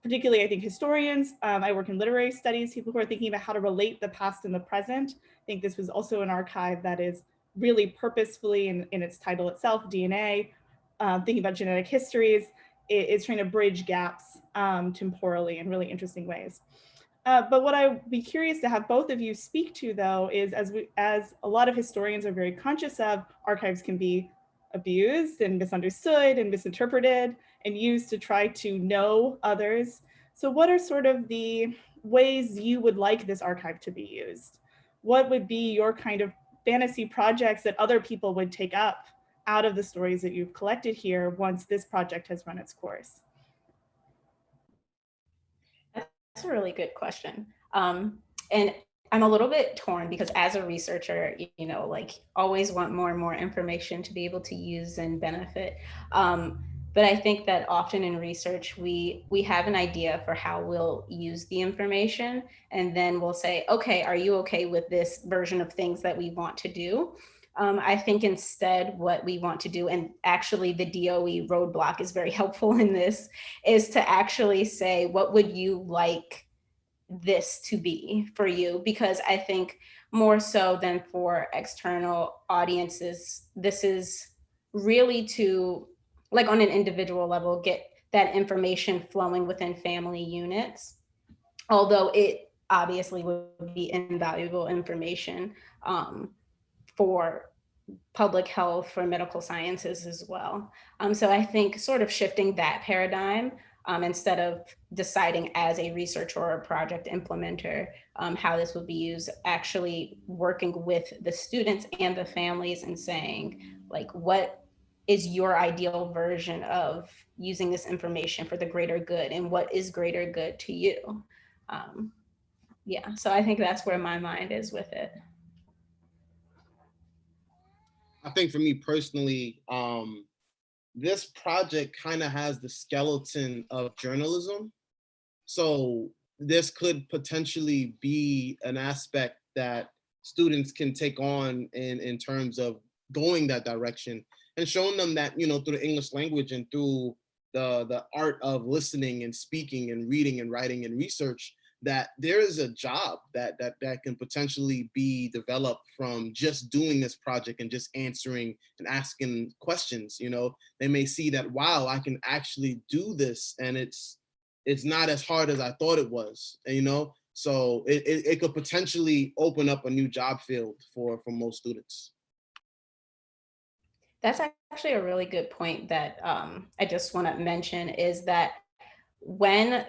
particularly, I think, historians. I work in literary studies, people who are thinking about how to relate the past and the present. I think this was also an archive that is really purposefully, in its title itself, DNA, thinking about genetic histories, is trying to bridge gaps temporally in really interesting ways. But what I'd be curious to have both of you speak to, though, is as a lot of historians are very conscious of, archives can be abused and misunderstood and misinterpreted and used to try to know others. So what are sort of the ways you would like this archive to be used? What would be your kind of fantasy projects that other people would take up out of the stories that you've collected here once this project has run its course? That's a really good question. And I'm a little bit torn because as a researcher, you know, like always want more and more information to be able to use and benefit. But I think that often in research, we have an idea for how we'll use the information, and then we'll say, okay, are you okay with this version of things that we want to do? I think instead what we want to do, and actually the DOE roadblock is very helpful in this, is to actually say, what would you like this to be for you? Because I think more so than for external audiences, this is really to, like on an individual level, get that information flowing within family units, although it obviously would be invaluable information for public health, for medical sciences as well. So I think sort of shifting that paradigm, instead of deciding as a researcher or a project implementer how this would be used, actually working with the students and the families and saying, like, what is your ideal version of using this information for the greater good, and what is greater good to you? Yeah, so I think that's where my mind is with it. I think for me personally, this project kind of has the skeleton of journalism. So this could potentially be an aspect that students can take on in terms of going that direction, and showing them that, you know, through the English language and through the art of listening and speaking and reading and writing and research, that there is a job that can potentially be developed from just doing this project and just answering and asking questions. You know, they may see that, wow, I can actually do this, and it's not as hard as I thought it was, you know? So it could potentially open up a new job field for most students. That's actually a really good point that I just want to mention, is that when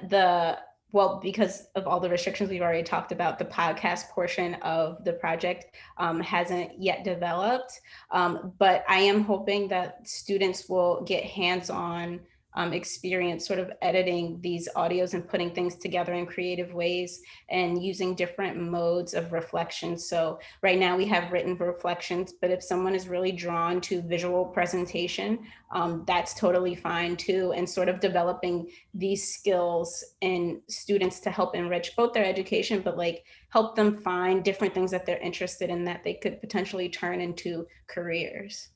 because of all the restrictions we've already talked about, the podcast portion of the project hasn't yet developed. But I am hoping that students will get hands-on experience sort of editing these audios and putting things together in creative ways and using different modes of reflection. So right now we have written reflections, but if someone is really drawn to visual presentation, that's totally fine too. And sort of developing these skills in students to help enrich both their education, but like help them find different things that they're interested in that they could potentially turn into careers.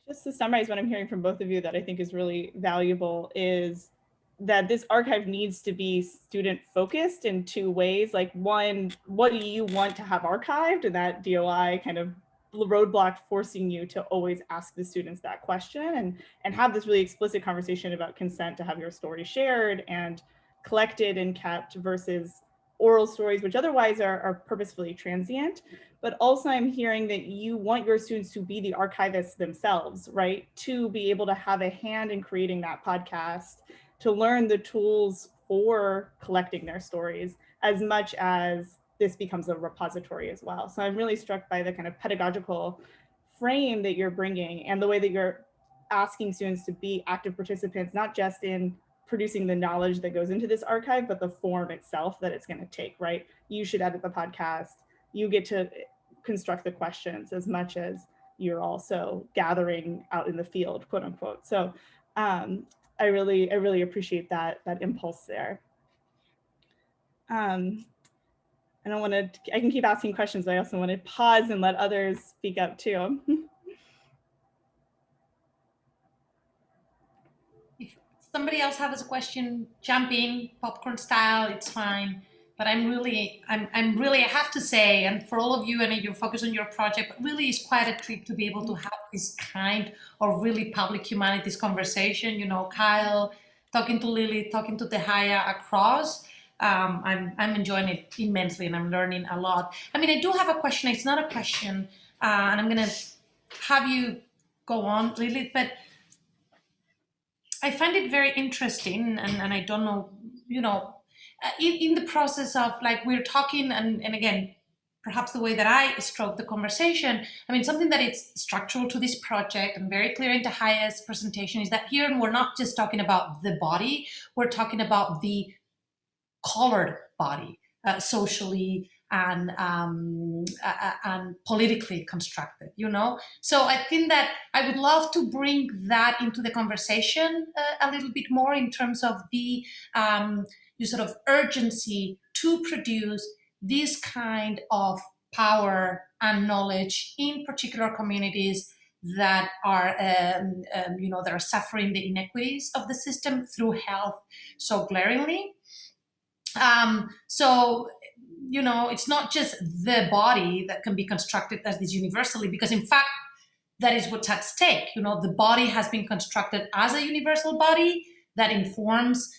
Just to summarize what I'm hearing from both of you that I think is really valuable is that this archive needs to be student focused in two ways. Like, one, what do you want to have archived? And that DOI kind of roadblock forcing you to always ask the students that question and have this really explicit conversation about consent to have your story shared and collected and kept versus oral stories, which otherwise are purposefully transient. But also I'm hearing that you want your students to be the archivists themselves, right? To be able to have a hand in creating that podcast, to learn the tools for collecting their stories, as much as this becomes a repository as well. So I'm really struck by the kind of pedagogical frame that you're bringing and the way that you're asking students to be active participants, not just in producing the knowledge that goes into this archive, but the form itself that it's going to take, right? You should edit the podcast. You get to construct the questions as much as you're also gathering out in the field, quote unquote. So I really appreciate that impulse there. I can keep asking questions, but I also want to pause and let others speak up too. If somebody else has a question, jump in, popcorn style, it's fine. But I'm really, I have to say, and for all of you, and you focus on your project, but really it's quite a treat to be able to have this kind of really public humanities conversation. You know, Kyle, talking to Lily, talking to Tehya across. I'm enjoying it immensely, and I'm learning a lot. I mean, I do have a question. It's not a question, and I'm gonna have you go on, Lily, but I find it very interesting, and I don't know, you know, in the process of like we're talking, and again, perhaps the way that I stroke the conversation, I mean, something that is structural to this project and very clear in Tehya's presentation is that here we're not just talking about the body, we're talking about the colored body, socially and politically constructed, you know? So I think that I would love to bring that into the conversation a little bit more in terms of the sort of urgency to produce this kind of power and knowledge in particular communities that are, you know, that are suffering the inequities of the system through health so glaringly. So, you know, it's not just the body that can be constructed as this universally, because in fact, that is what's at stake. You know, the body has been constructed as a universal body that informs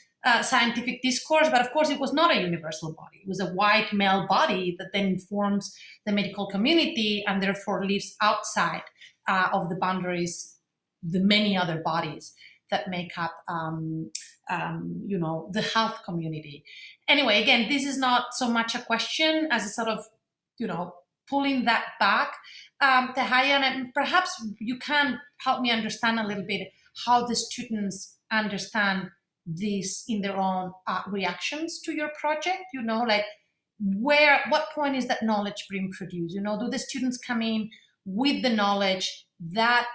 scientific discourse, but of course it was not a universal body. It was a white male body that then informs the medical community and therefore lives outside of the boundaries, the many other bodies that make up, you know, the health community. Anyway, again, this is not so much a question as a sort of, you know, pulling that back. Tehya, and perhaps you can help me understand a little bit how the students understand this in their own reactions to your project, you know, like what point is that knowledge being produced? You know, do the students come in with the knowledge that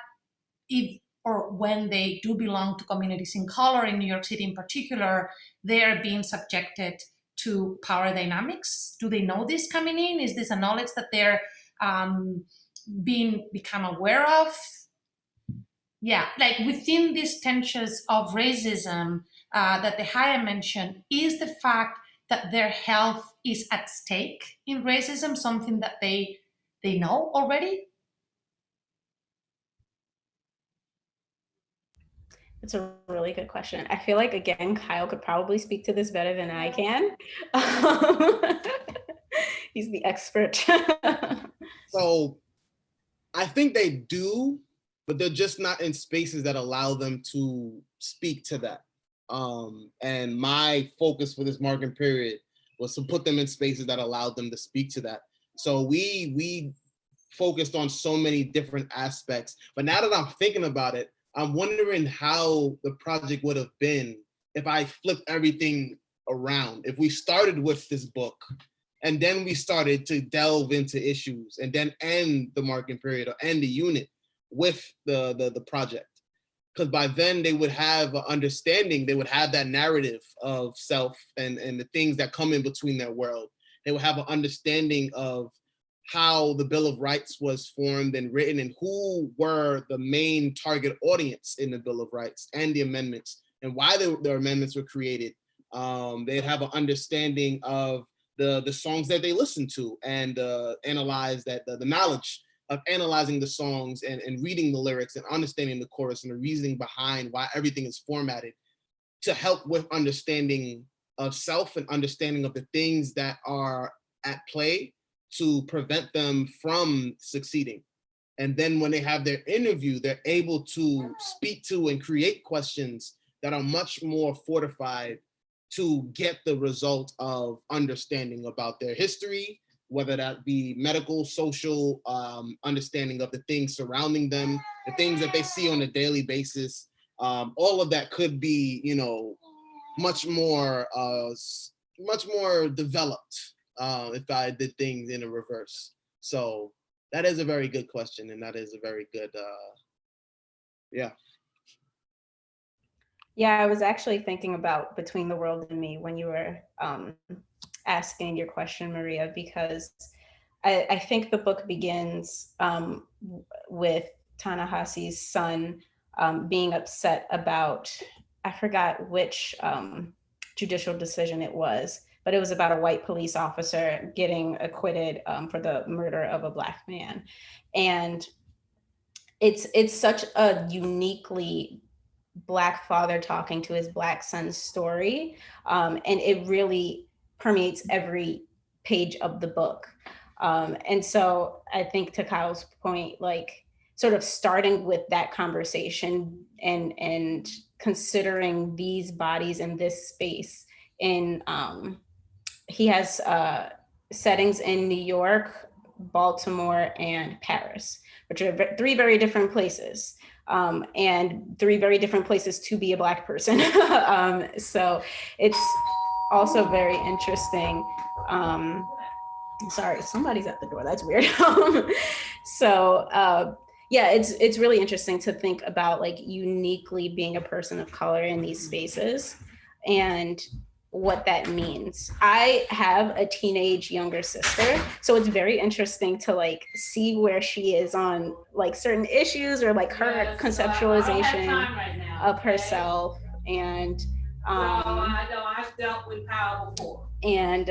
if or when they do belong to communities in color in New York City in particular, they are being subjected to power dynamics? Do they know this coming in? Is this a knowledge that they're become aware of? Yeah, like within these tensions of racism that Tehya mentioned, is the fact that their health is at stake in racism something that they know already? It's a really good question. I feel like, again, Kyle could probably speak to this better than I can. He's the expert. So I think they do, but they're just not in spaces that allow them to speak to that. And my focus for this marking period was to put them in spaces that allowed them to speak to that. So we focused on so many different aspects, but now that I'm thinking about it, I'm wondering how the project would have been if I flipped everything around. If we started with this book and then we started to delve into issues and then end the marking period or end the unit with the project. Because by then they would have an understanding, they would have that narrative of self and the things that come in between their world. They would have an understanding of how the Bill of Rights was formed and written and who were the main target audience in the Bill of Rights and the amendments and why the amendments were created. They'd have an understanding of the songs that they listened to and analyze that the knowledge of analyzing the songs and reading the lyrics and understanding the chorus and the reasoning behind why everything is formatted to help with understanding of self and understanding of the things that are at play to prevent them from succeeding. And then when they have their interview, they're able to speak to and create questions that are much more fortified to get the result of understanding about their history, whether that be medical, social, understanding of the things surrounding them, the things that they see on a daily basis. All of that could be, you know, much more developed if I did things in a reverse. So that is a very good question, and that is a very good, yeah. Yeah, I was actually thinking about Between the World and Me when you were asking your question, Maria, because I think the book begins with Ta-Nehisi's son being upset about, I forgot which judicial decision it was, but it was about a white police officer getting acquitted for the murder of a Black man. And it's such a uniquely Black father talking to his Black son's story. And it really permeates every page of the book. And so I think, to Kyle's point, like sort of starting with that conversation and considering these bodies in this space in, he has settings in New York, Baltimore, and Paris, which are three very different places. And three very different places to be a Black person. So it's also very interesting. Sorry, somebody's at the door, that's weird. Yeah, it's really interesting to think about like uniquely being a person of color in these spaces and what that means. I have a teenage younger sister, so it's very interesting to like see where she is on like certain issues or like her conceptualization of herself. And I know I've dealt with power before. And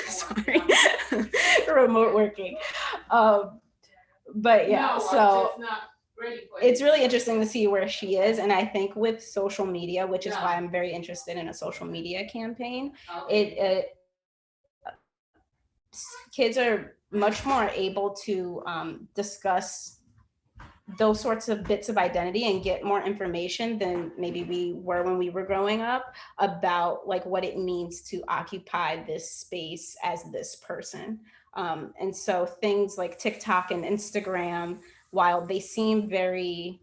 sorry, remote working. But yeah, so it's really interesting to see where she is. And I think with social media, which is why I'm very interested in a social media campaign, kids are much more able to discuss those sorts of bits of identity and get more information than maybe we were when we were growing up about like what it means to occupy this space as this person. And so things like TikTok and Instagram, while they seem very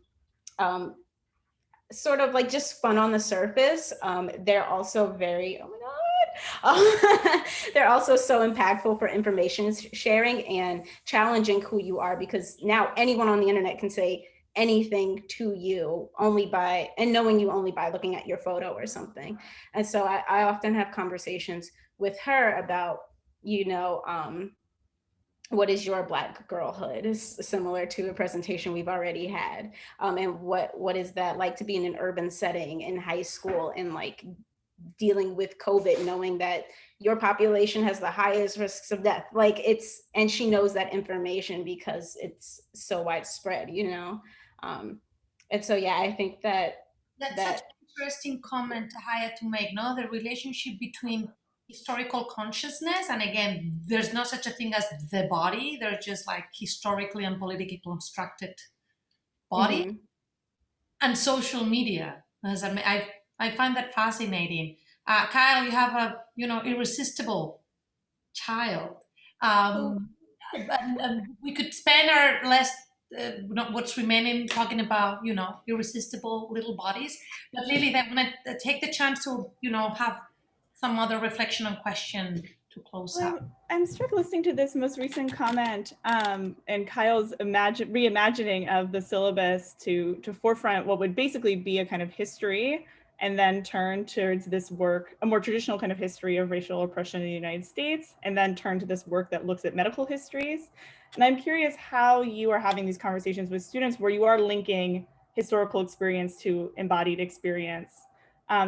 sort of like just fun on the surface, they're also very, oh my God, they're also so impactful for information sharing and challenging who you are, because now anyone on the internet can say anything to you only by, and knowing you only by looking at your photo or something. And so I often have conversations with her about, you know, what is your Black girlhood, is similar to a presentation we've already had. And what is that like to be in an urban setting in high school and like dealing with COVID, knowing that your population has the highest risks of death. Like it's, and she knows that information because it's so widespread, you know? And so, yeah, I think that's such an interesting comment, Tehya, to make, no? The relationship between historical consciousness, and again, there's no such a thing as the body, there's just like historically and politically constructed body, and social media. As I find that fascinating. Kyle, you have a, you know, irresistible child. And we could spend our last what's remaining talking about, you know, irresistible little bodies, but Lily, I want to take the chance to, you know, have some other reflection and question to close out. I'm struck listening to this most recent comment and Kyle's reimagining of the syllabus to forefront what would basically be a kind of history, and then turn towards this work, a more traditional kind of history of racial oppression in the United States, and then turn to this work that looks at medical histories. And I'm curious how you are having these conversations with students where you are linking historical experience to embodied experience.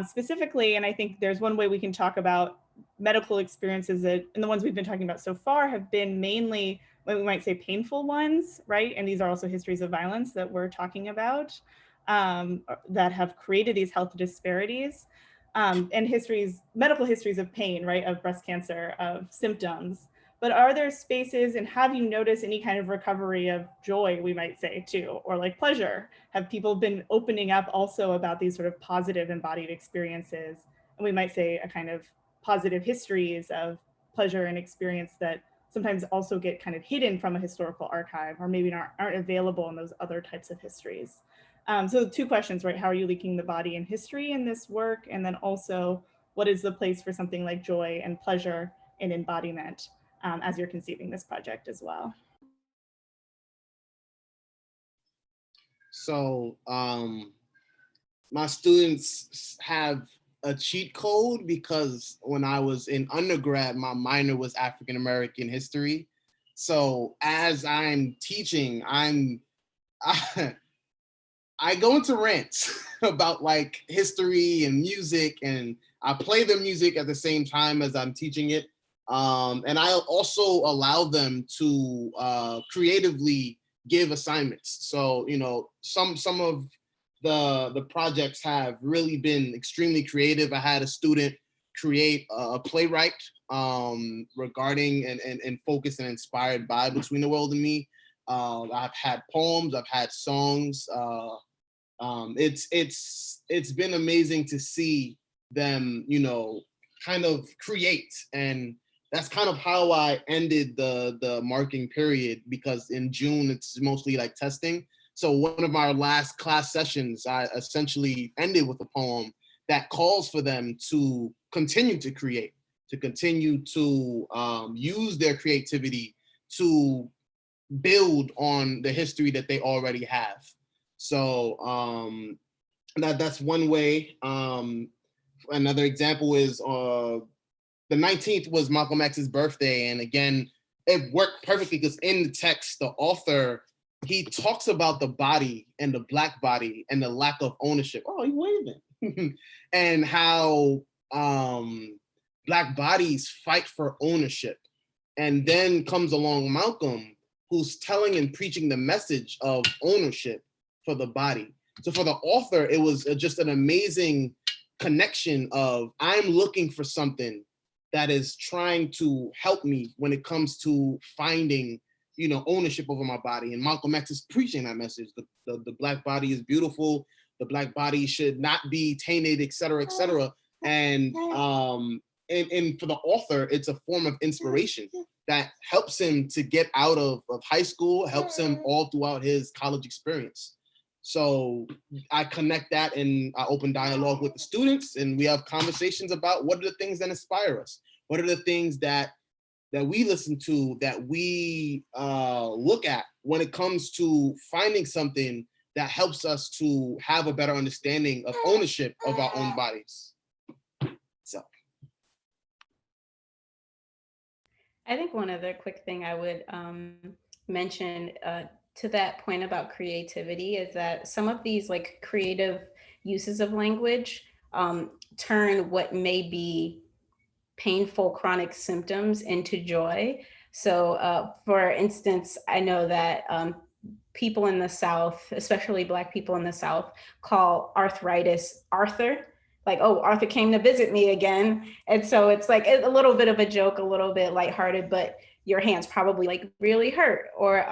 Specifically, and I think there's one way we can talk about medical experiences that, and the ones we've been talking about so far, have been mainly what we might say painful ones, right? And these are also histories of violence that we're talking about that have created these health disparities, and histories, medical histories of pain, right? Of breast cancer, of symptoms. But are there spaces, and have you noticed any kind of recovery of joy, we might say too, or like pleasure? Have people been opening up also about these sort of positive embodied experiences? And we might say a kind of positive histories of pleasure and experience that sometimes also get kind of hidden from a historical archive, or maybe aren't available in those other types of histories. So 2 questions, right? How are you linking the body and history in this work? And then also, what is the place for something like joy and pleasure and embodiment as you're conceiving this project as well? So my students have a cheat code because when I was in undergrad, my minor was African American history. So as I'm teaching, I go into rants about like history and music, and I play the music at the same time as I'm teaching it. And I also allow them to creatively give assignments. So, you know, some of the projects have really been extremely creative. I had a student create a playwright regarding and focused and inspired by Between the World and Me. I've had poems, I've had songs. It's been amazing to see them, you know, kind of create. And that's kind of how I ended the marking period, because in June it's mostly like testing. So one of our last class sessions, I essentially ended with a poem that calls for them to continue to create, to continue to use their creativity to build on the history that they already have. So that's one way. Another example is the 19th was Malcolm X's birthday. And again, it worked perfectly because in the text, the author, he talks about the body and the Black body and the lack of ownership. Oh, he's waving. And how Black bodies fight for ownership. And then comes along Malcolm, who's telling and preaching the message of ownership for the body. So for the author, it was just an amazing connection of, I'm looking for something that is trying to help me when it comes to finding, you know, ownership over my body. And Malcolm X is preaching that message. The Black body is beautiful. The Black body should not be tainted, et cetera, et cetera. And for the author, it's a form of inspiration that helps him to get out of high school, helps him all throughout his college experience. So I connect that and I open dialogue with the students, and we have conversations about what are the things that inspire us? What are the things that we listen to, that we look at when it comes to finding something that helps us to have a better understanding of ownership of our own bodies. So. I think one other quick thing I would mention to that point about creativity is that some of these like creative uses of language turn what may be painful chronic symptoms into joy. So for instance, I know that people in the South, especially Black people in the South, call arthritis Arthur. Like, oh, Arthur came to visit me again. And so it's like a little bit of a joke, a little bit lighthearted, but your hands probably like really hurt. Or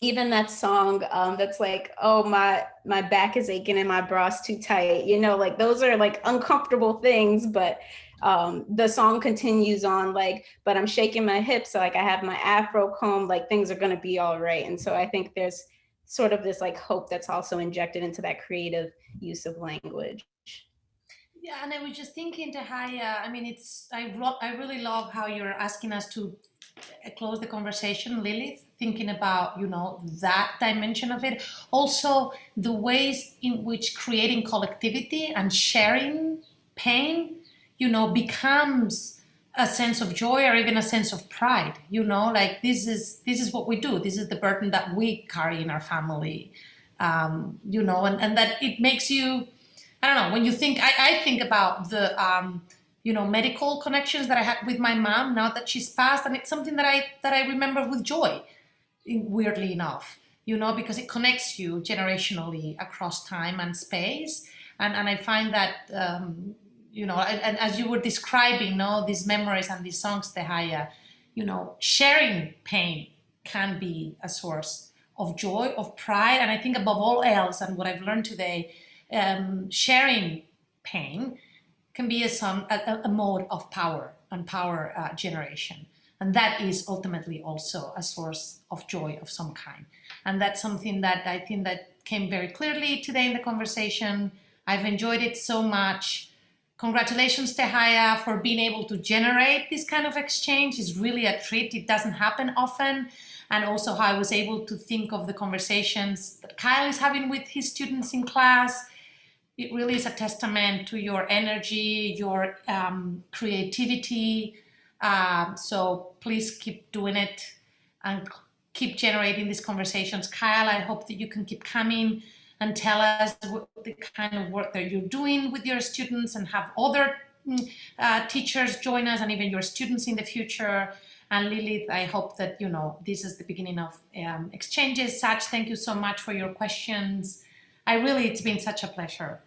even that song that's like, oh, my back is aching and my bra's too tight. You know, like those are like uncomfortable things, but the song continues on like, but I'm shaking my hips, so like I have my afro comb, like things are gonna be all right. And so I think there's sort of this like hope that's also injected into that creative use of language. Yeah, and I was just thinking, Tehya, I mean, I really love how you're asking us to close the conversation, Lilith, thinking about, you know, that dimension of it. Also, the ways in which creating collectivity and sharing pain, you know, becomes a sense of joy or even a sense of pride, you know, like this is what we do. This is the burden that we carry in our family, you know, and that it makes you, I don't know, when you think, I think about the, you know, medical connections that I had with my mom now that she's passed. And it's something that I remember with joy, weirdly enough, you know, because it connects you generationally across time and space. And I find that, you know, and as you were describing, no, these memories and these songs, Tehya, you know, sharing pain can be a source of joy, of pride. And I think above all else, and what I've learned today, sharing pain can be a mode of power and power generation. And that is ultimately also a source of joy of some kind. And that's something that I think that came very clearly today in the conversation. I've enjoyed it so much. Congratulations, Tehya, for being able to generate this kind of exchange. It's really a treat. It doesn't happen often. And also how I was able to think of the conversations that Kyle is having with his students in class. It really is a testament to your energy, your creativity. So please keep doing it and keep generating these conversations. Kyle, I hope that you can keep coming and tell us what the kind of work that you're doing with your students, and have other teachers join us, and even your students in the future. And Lilith, I hope that, you know, this is the beginning of exchanges. Sach, thank you so much for your questions. It's been such a pleasure.